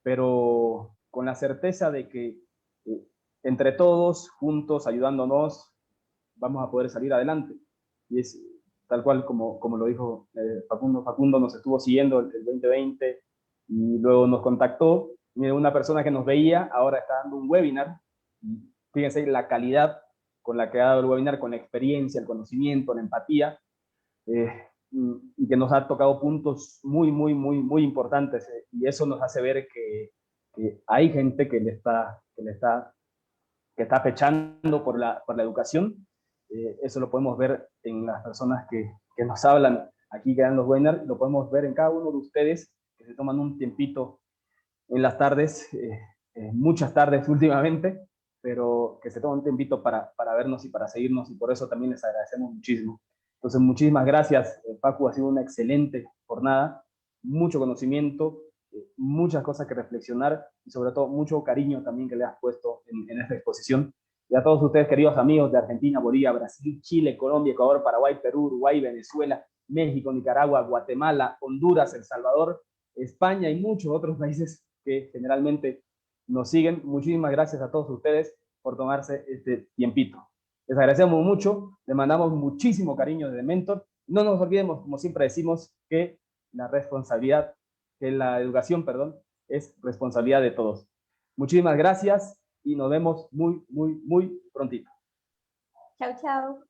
pero con la certeza de que entre todos, juntos, ayudándonos, vamos a poder salir adelante. Y es tal cual como lo dijo Facundo. Facundo nos estuvo siguiendo el 2020 y luego nos contactó. Mira, una persona que nos veía ahora está dando un webinar. Fíjense la calidad con la que ha dado el webinar, con la experiencia, el conocimiento, la empatía, y que nos ha tocado puntos muy importantes. Y eso nos hace ver que hay gente que está pechando por la educación. Eso lo podemos ver en las personas que nos hablan aquí, que dan los webinars, lo podemos ver en cada uno de ustedes que se toman un tiempito en las tardes, muchas tardes últimamente, pero que se tomen un tiempito para vernos y para seguirnos, y por eso también les agradecemos muchísimo. Entonces, muchísimas gracias, Facu, ha sido una excelente jornada, mucho conocimiento, muchas cosas que reflexionar y sobre todo mucho cariño también que le has puesto en esta exposición. Y a todos ustedes, queridos amigos de Argentina, Bolivia, Brasil, Chile, Colombia, Ecuador, Paraguay, Perú, Uruguay, Venezuela, México, Nicaragua, Guatemala, Honduras, El Salvador, España y muchos otros países que generalmente nos siguen. Muchísimas gracias a todos ustedes por tomarse este tiempito. Les agradecemos mucho, les mandamos muchísimo cariño desde Mentor. No nos olvidemos, como siempre decimos, que la responsabilidad, que la educación, perdón, es responsabilidad de todos. Muchísimas gracias y nos vemos muy prontito. Chao, chao.